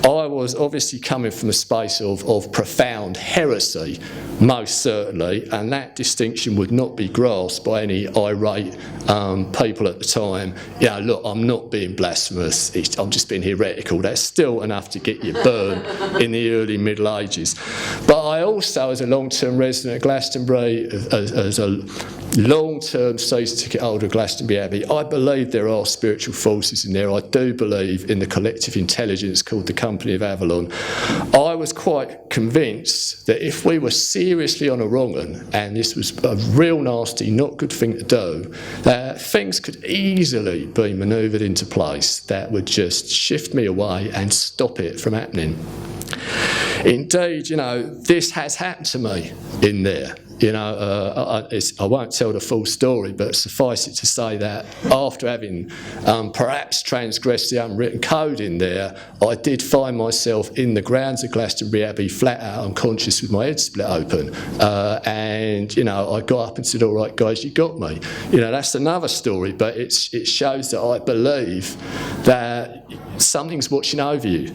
I was obviously coming from a space of profound heresy, most certainly, and that distinction would not be grasped by any irate people at the time. Look, I'm not being blasphemous, I'm just being heretical. That's still enough to get you burned in the early Middle Ages. But I also, as a long-term resident of Glastonbury, as a long-term season ticket holder of Glastonbury Abbey, I believe there are spiritual forces in there. I do believe in the collective intelligence called the Company of Avalon. I was quite convinced that if we were seriously on a wrong 'un, and this was a real nasty, not good thing to do, that things could easily be manoeuvred into place that would just shift me away and stop it from happening. Indeed, this has happened to me in there. I won't tell the full story, but suffice it to say that after having perhaps transgressed the unwritten code in there, I did find myself in the grounds of Glastonbury Abbey, flat out unconscious with my head split open. And I got up and said, "All right, guys, you got me." That's another story, but it shows that I believe that something's watching over you.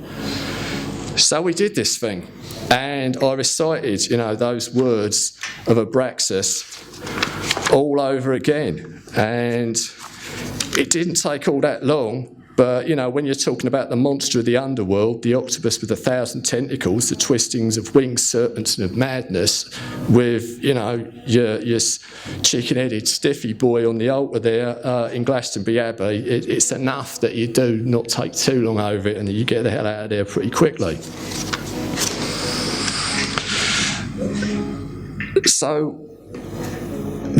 So we did this thing, and I recited, those words of Abraxas all over again. And it didn't take all that long, but, when you're talking about the monster of the underworld, the octopus with 1,000 tentacles, the twistings of winged serpents and of madness, with, your chicken-headed stiffy boy on the altar there in Glastonbury Abbey, it's enough that you do not take too long over it and that you get the hell out of there pretty quickly. So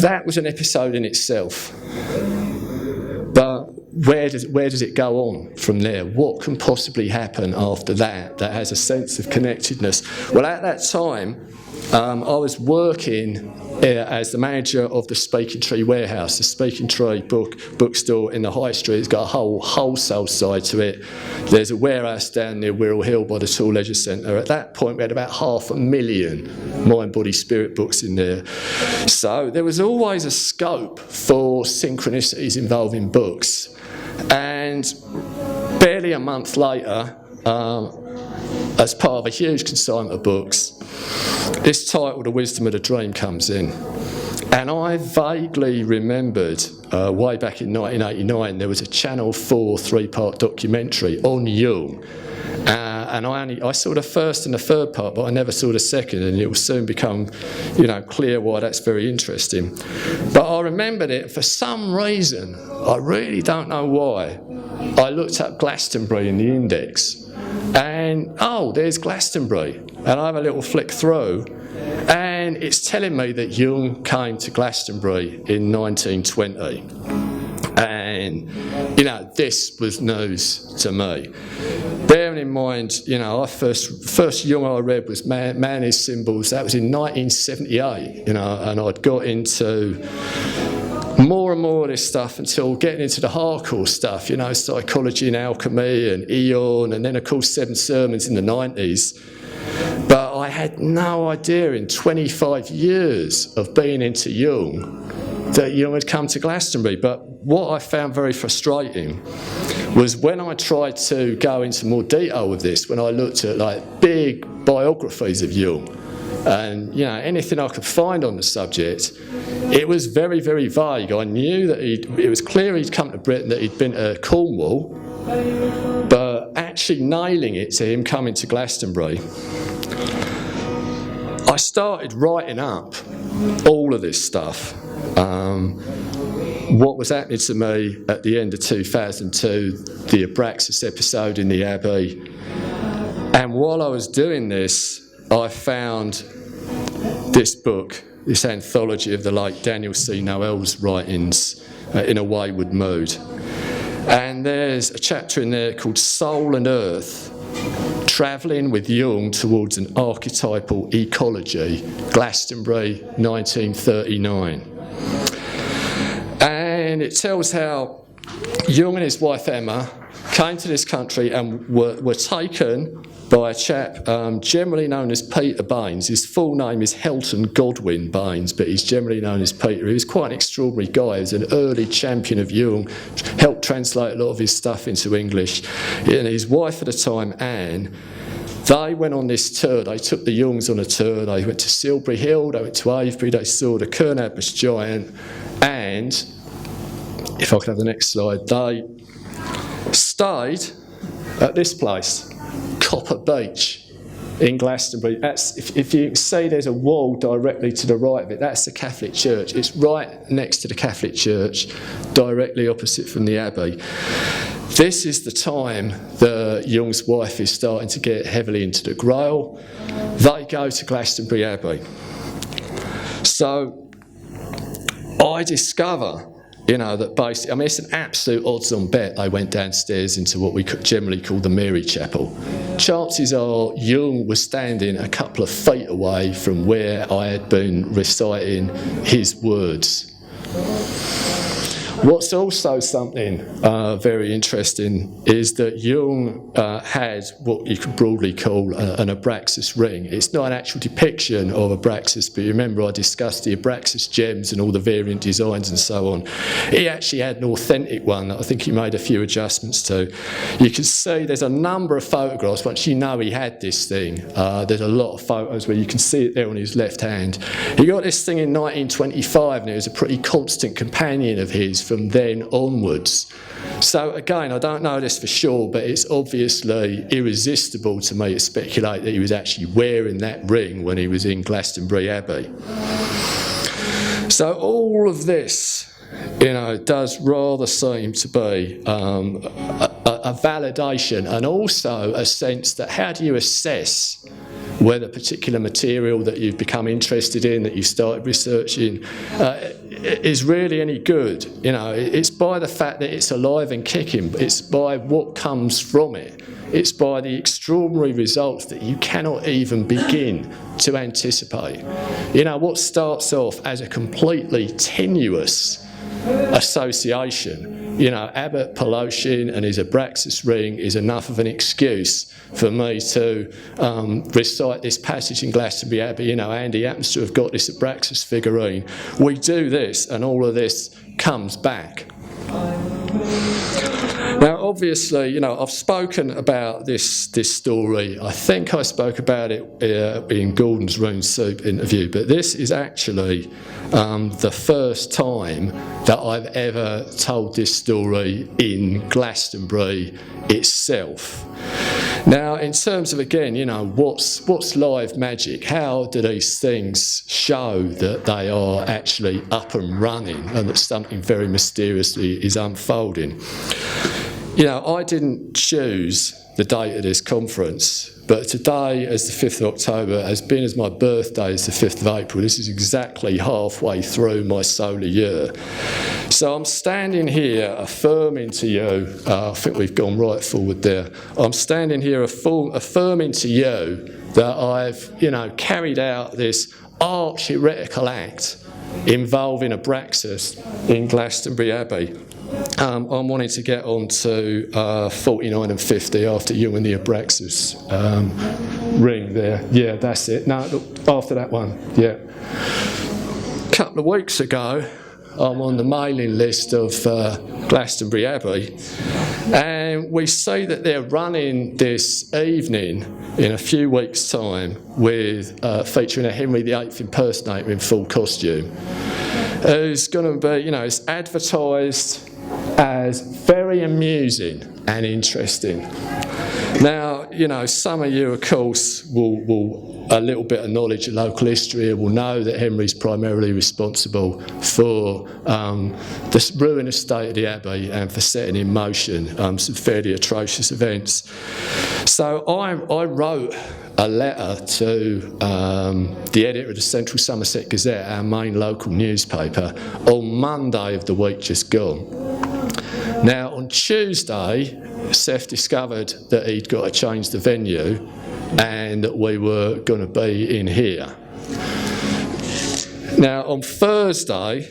that was an episode in itself. But where does it go on from there? What can possibly happen after that has a sense of connectedness? Well, at that time, I was working as the manager of the Speaking Tree warehouse. The Speaking Tree bookstore in the High Street has got a whole wholesale side to it. There's a warehouse down near Wirral Hill by the Tall Leisure Centre. At that point, we had about 500,000 mind, body, spirit books in there. So there was always a scope for synchronicities involving books. And barely a month later, as part of a huge consignment of books, this title, The Wisdom of the Dream, comes in. And I vaguely remembered, way back in 1989, there was a Channel 4 three-part documentary on Jung. And I saw the first and the third part, but I never saw the second, and it will soon become, clear why that's very interesting. But I remembered it for some reason. I really don't know why. I looked up Glastonbury in the index, and there's Glastonbury, and I have a little flick through, and it's telling me that Jung came to Glastonbury in 1920. And, this was news to me. Bearing in mind, first Jung I read was Man is Symbols. That was in 1978, and I'd got into more and more of this stuff until getting into the hardcore stuff, Psychology and Alchemy and Eon, and then, of course, Seven Sermons in the 90s. But I had no idea in 25 years of being into Jung that Jung had come to Glastonbury. But what I found very frustrating was when I tried to go into more detail with this, when I looked at big biographies of Jung and anything I could find on the subject, it was very, very vague. I knew that it was clear he'd come to Britain, that he'd been to Cornwall, but actually nailing it to him coming to Glastonbury, I started writing up all of this stuff. What was happening to me at the end of 2002, the Abraxas episode in the Abbey. And while I was doing this, I found this book, this anthology of the late Daniel C. Noel's writings, In a Wayward Mood. And there's a chapter in there called Soul and Earth, Travelling with Jung Towards an Archetypal Ecology, Glastonbury, 1939. And it tells how Jung and his wife Emma came to this country and were taken by a chap generally known as Peter Baines. His full name is Helton Godwin Baines, but he's generally known as Peter. He was quite an extraordinary guy. He was an early champion of Jung, helped translate a lot of his stuff into English. And his wife at the time, Anne, they went on this tour. They took the Jungs on a tour. They went to Silbury Hill, they went to Avebury, they saw the Kernabas giant, and, if I could have the next slide, they stayed at this place, Copper Beach in Glastonbury. That's, if you can see, there's a wall directly to the right of it. That's the Catholic Church. It's right next to the Catholic Church, directly opposite from the Abbey. This is the time that Jung's wife is starting to get heavily into the Grail. They go to Glastonbury Abbey. So I discover, that basically, it's an absolute odds-on bet they went downstairs into what we generally call the Mary Chapel. Chances are Jung was standing a couple of feet away from where I had been reciting his words. What's also something very interesting is that Jung had what you could broadly call an Abraxas ring. It's not an actual depiction of Abraxas, but you remember I discussed the Abraxas gems and all the variant designs and so on. He actually had an authentic one that I think he made a few adjustments to. You can see there's a number of photographs. Once you know he had this thing, there's a lot of photos where you can see it there on his left hand. He got this thing in 1925 and it was a pretty constant companion of his from then onwards. So again, I don't know this for sure, but it's obviously irresistible to me to speculate that he was actually wearing that ring when he was in Glastonbury Abbey. So all of this, does rather seem to be a validation and also a sense that how do you assess whether particular material that you've become interested in, that you started researching, is really any good. It's by the fact that it's alive and kicking, it's by what comes from it. It's by the extraordinary results that you cannot even begin to anticipate. What starts off as a completely tenuous association, Abbot Poloshin and his Abraxas ring is enough of an excuse for me to recite this passage in Glastonbury Abbey. Andy happens to have got this Abraxas figurine. We do this and all of this comes back. Now, Now, obviously, I've spoken about this story. I think I spoke about it in Gordon's Room Soup interview, but this is actually the first time that I've ever told this story in Glastonbury itself. Now, in terms of, again, what's live magic? How do these things show that they are actually up and running and that something very mysteriously is unfolding? I didn't choose the date of this conference, but today, as the 5th of October, has been as my birthday as the 5th of April. This is exactly halfway through my solar year. So I'm standing here affirming to you, I think we've gone right forward there. I'm standing here affirming to you that I've, carried out this arch heretical act involving Abraxas in Glastonbury Abbey. I'm wanting to get on to 49 and 50 after you and the Abraxas ring there. Yeah, that's it. No, look, after that one, yeah. A couple of weeks ago, I'm on the mailing list of Glastonbury Abbey, and we see that they're running this evening in a few weeks' time with featuring a Henry VIII impersonator in full costume, who's going to be, it's advertised as very amusing and interesting. Now, some of you, of course, will a little bit of knowledge of local history will know that Henry's primarily responsible for the ruinous state of the Abbey and for setting in motion some fairly atrocious events. So I wrote a letter to the editor of the Central Somerset Gazette, our main local newspaper, on Monday of the week just gone. Now, on Tuesday, Seth discovered that he'd got to change the venue and that we were going to be in here. Now, on Thursday,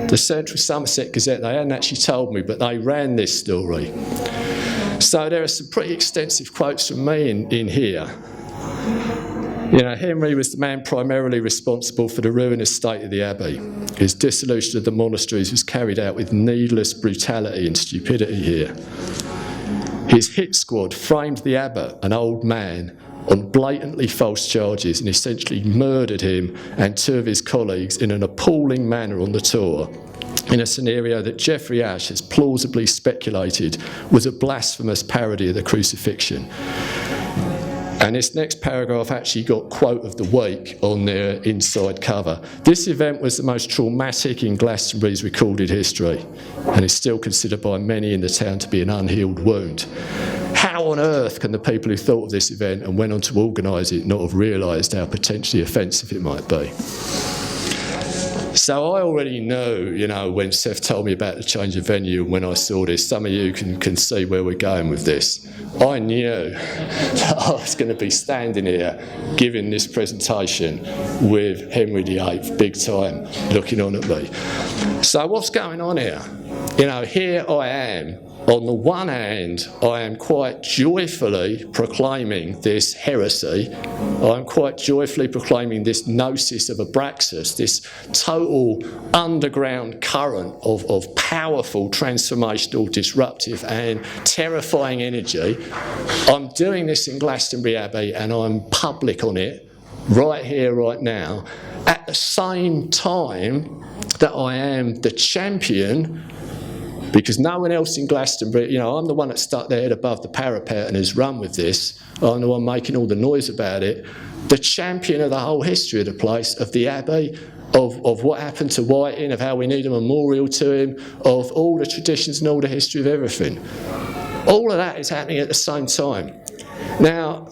the Central Somerset Gazette, they hadn't actually told me, but they ran this story. So there are some pretty extensive quotes from me in here. Henry was the man primarily responsible for the ruinous state of the Abbey. His dissolution of the monasteries was carried out with needless brutality and stupidity here. His hit squad framed the abbot, an old man, on blatantly false charges and essentially murdered him and two of his colleagues in an appalling manner on the tour, in a scenario that Geoffrey Ashe has plausibly speculated was a blasphemous parody of the crucifixion. And this next paragraph actually got quote of the week on their inside cover. This event was the most traumatic in Glastonbury's recorded history and is still considered by many in the town to be an unhealed wound. How on earth can the people who thought of this event and went on to organise it not have realised how potentially offensive it might be? So I already knew, when Seth told me about the change of venue, when I saw this, some of you can see where we're going with this. I knew that I was going to be standing here giving this presentation with Henry VIII, big time, looking on at me. So what's going on here? Here I am. On the one hand, I am quite joyfully proclaiming this heresy. I'm quite joyfully proclaiming this gnosis of Abraxas, this total underground current of powerful, transformational, disruptive and terrifying energy. I'm doing this in Glastonbury Abbey and I'm public on it, right here, right now, at the same time that I am the champion, because no one else in Glastonbury, I'm the one that stuck their head above the parapet and has run with this. I'm the one making all the noise about it. The champion of the whole history of the place, of the Abbey, of what happened to Whiting, of how we need a memorial to him, of all the traditions and all the history of everything. All of that is happening at the same time. Now,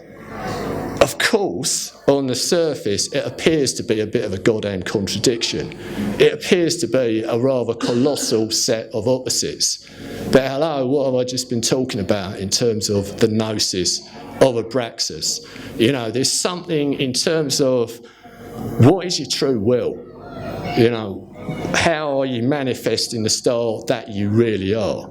of course, on the surface, it appears to be a bit of a goddamn contradiction. It appears to be a rather colossal set of opposites. But hello, what have I just been talking about in terms of the gnosis of Abraxas? There's something in terms of what is your true will? How are you manifesting the style that you really are?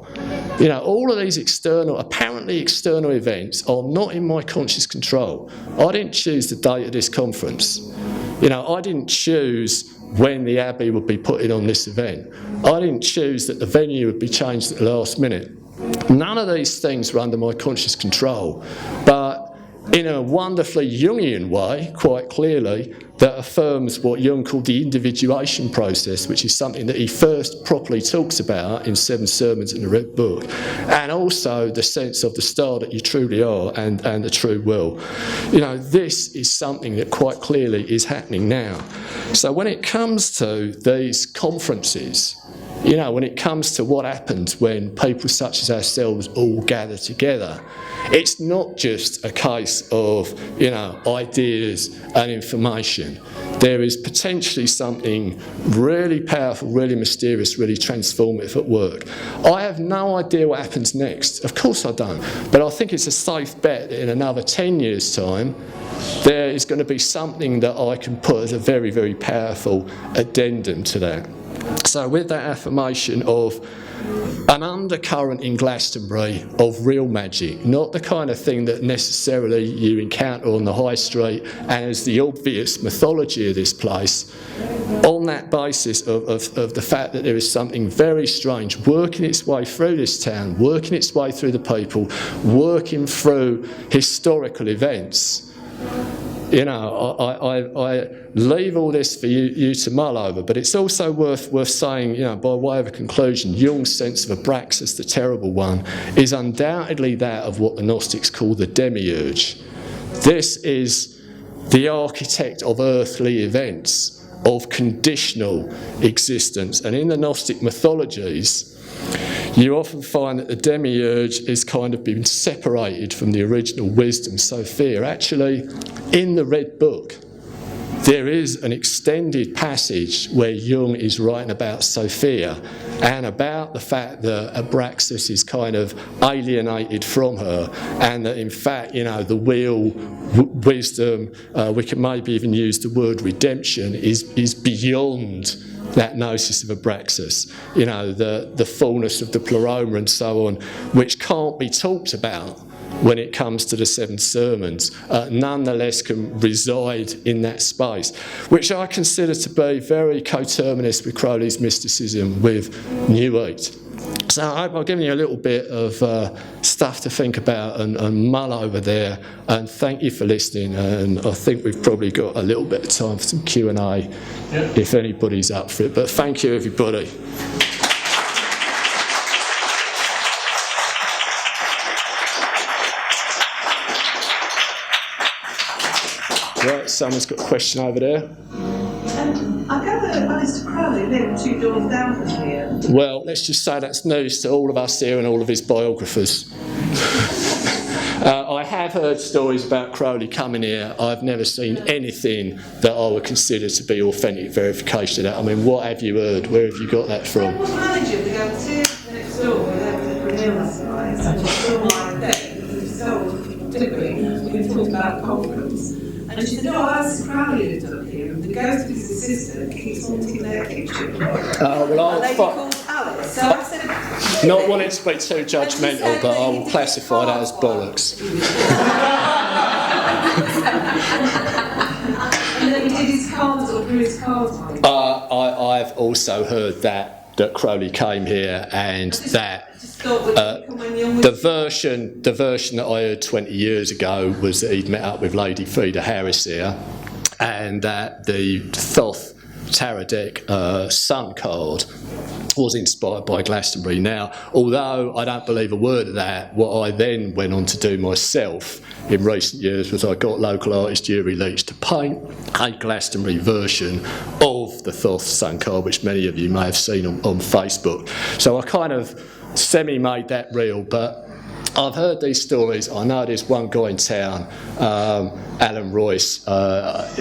All of these apparently external events are not in my conscious control. I didn't choose the date of this conference. I didn't choose when the Abbey would be putting on this event. I didn't choose that the venue would be changed at the last minute. None of these things were under my conscious control, but in a wonderfully Jungian way, quite clearly, that affirms what Jung called the individuation process, which is something that he first properly talks about in 7 Sermons in the Red Book, and also the sense of the star that you truly are and the true will. You know, this is something that quite clearly is happening now. So when it comes to these conferences, you know, when it comes to what happens when people such as ourselves all gather together, it's not just a case of, you know, ideas and information. There is potentially something really powerful, really mysterious, really transformative at work. I have no idea what happens next. Of course I don't. But I think it's a safe bet that in another 10 years' time, there is going to be something that I can put as a very, very powerful addendum to that. So with that affirmation of an undercurrent in Glastonbury of real magic, not the kind of thing that necessarily you encounter on the high street and as the obvious mythology of this place, on that basis of the fact that there is something very strange working its way through this town, working its way through the people, working through historical events. You know, I leave all this for you to mull over, but it's also worth saying, you know, by way of a conclusion, Jung's sense of Abraxas, the terrible one, is undoubtedly that of what the Gnostics call the demiurge. This is the architect of earthly events, of conditional existence, and in the Gnostic mythologies, you often find that the demiurge is kind of been separated from the original wisdom, Sophia. Actually, in the Red Book, there is an extended passage where Jung is writing about Sophia and about the fact that Abraxas is kind of alienated from her, and that in fact, you know, the will, wisdom, we can maybe even use the word redemption, is beyond that gnosis of Abraxas, you know, the fullness of the pleroma and so on, which can't be talked about when it comes to the 7 Sermons, nonetheless can reside in that space, which I consider to be very coterminous with Crowley's mysticism with New Age. So I hope I've given you a little bit of stuff to think about and mull over there, and thank you for listening, and I think we've probably got a little bit of time for some Q&A if anybody's up for it, but thank you everybody. Right, someone's got a question over there.
I gather Mr. Crowley lived 2 doors down from here.
Well, let's just say that's news to all of us here and all of his biographers. I have heard stories about Crowley coming here. I've never seen anything that I would consider to be authentic verification of that. I mean, what have you heard? Where have you got that from?
I was manager of the Galatea next door, where the illness lies, and it's still like that. So typically, we talked about conference. And she said, oh, Alice Crowley lived up here, and the ghost of his assistant keeps haunting their kitchen.
Well,
a lady called Alice. So I said,
not wanting to be too judgmental, but I will classify that as bollocks.
And then he did his cards, or drew his cards.
I've also heard that Crowley came here, and that the version that I heard 20 years ago was that he'd met up with Lady Frida Harris here, and that the Thoth tarot deck Sun card was inspired by Glastonbury. Now, although I don't believe a word of that, what I then went on to do myself in recent years was I got local artist Yuri Leach to paint a Glastonbury version of the Thoth Sun card, which many of you may have seen on Facebook. So I kind of semi-made that real, but I've heard these stories. I know there's one guy in town, Alan Royce.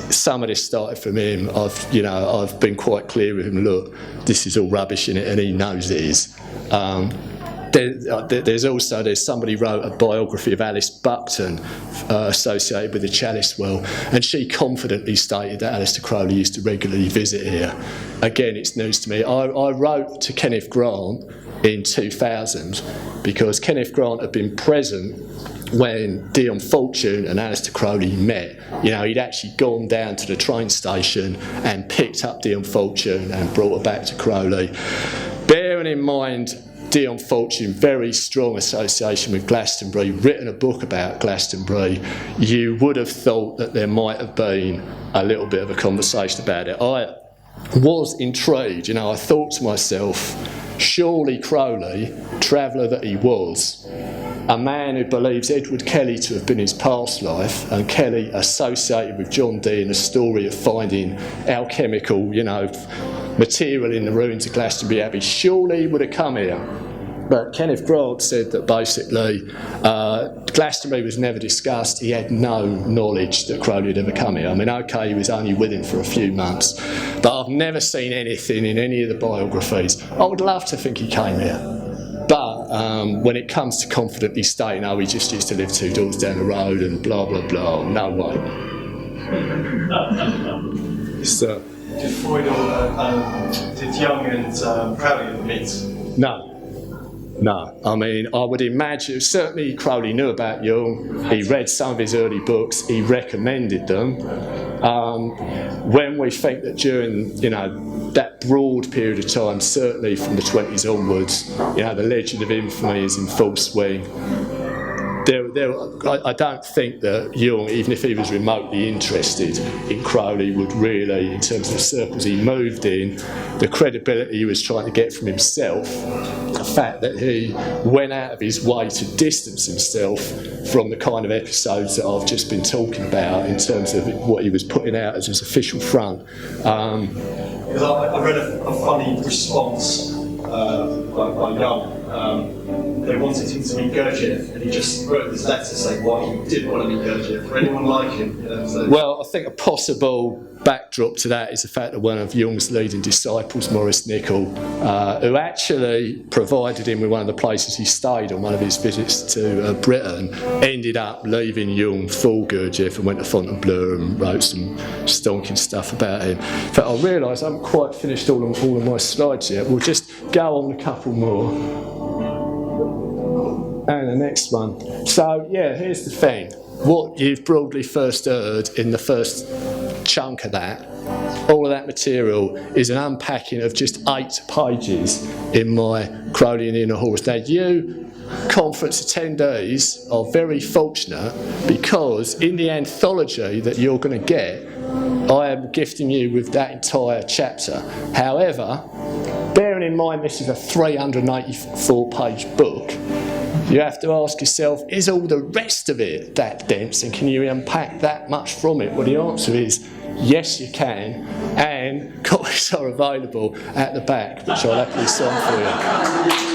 Some of this started from him. I've been quite clear with him. Look, this is all rubbish in it, and he knows it is. There's somebody wrote a biography of Alice Buckton associated with the Chalice Well, and she confidently stated that Aleister Crowley used to regularly visit here. Again, it's news to me. I wrote to Kenneth Grant in 2000 because Kenneth Grant had been present when Dion Fortune and Aleister Crowley met. You know, he'd actually gone down to the train station and picked up Dion Fortune and brought her back to Crowley. Bearing in mind Dion Fortune, very strong association with Glastonbury, written a book about Glastonbury, you would have thought that there might have been a little bit of a conversation about it. I was intrigued, I thought to myself, surely Crowley, traveller that he was, a man who believes Edward Kelly to have been his past life, and Kelly associated with John Dee in the story of finding alchemical, material in the ruins of Glastonbury Abbey, surely he would have come here. But Kenneth Grant said that basically Glastonbury was never discussed. He had no knowledge that Crowley had ever come here. I mean, okay, he was only with him for a few months, but I've never seen anything in any of the biographies. I would love to think he came here. But when it comes to confidently stating, he just used to live 2 doors down the road and blah, blah, blah, no way. So,
did Freud or did Jung and Crowley ever meet?
No. I mean, I would imagine, certainly Crowley knew about Jung, he read some of his early books, he recommended them. When we think that during, that broad period of time, certainly from the 20s onwards, the legend of infamy is in full swing. I don't think that Jung, even if he was remotely interested in Crowley, would really, in terms of the circles he moved in, the credibility he was trying to get from himself, the fact that he went out of his way to distance himself from the kind of episodes that I've just been talking about in terms of what he was putting out as his official front.
Because I read a funny response by Jung. They wanted him to meet Gurdjieff, and he just wrote this letter saying why he didn't want to meet Gurdjieff, or anyone like him.
Well, I think a possible backdrop to that is the fact that one of Jung's leading disciples, Maurice Nicoll, who actually provided him with one of the places he stayed on one of his visits to Britain, ended up leaving Jung for Gurdjieff and went to Fontainebleau and wrote some stonking stuff about him. In fact, I realise I haven't quite finished all of my slides yet. We'll just go on a couple more. And the next one. So, here's the thing. What you've broadly first heard in the first chunk of that, all of that material is an unpacking of just 8 pages in my Crowley and Inner Horus. Now, you conference attendees are very fortunate because in the anthology that you're going to get, I am gifting you with that entire chapter. However, bearing in mind this is a 384-page book, you have to ask yourself, is all the rest of it that dense, and can you unpack that much from it? Well, the answer is yes, you can, and copies are available at the back, which I'll happily sign for you.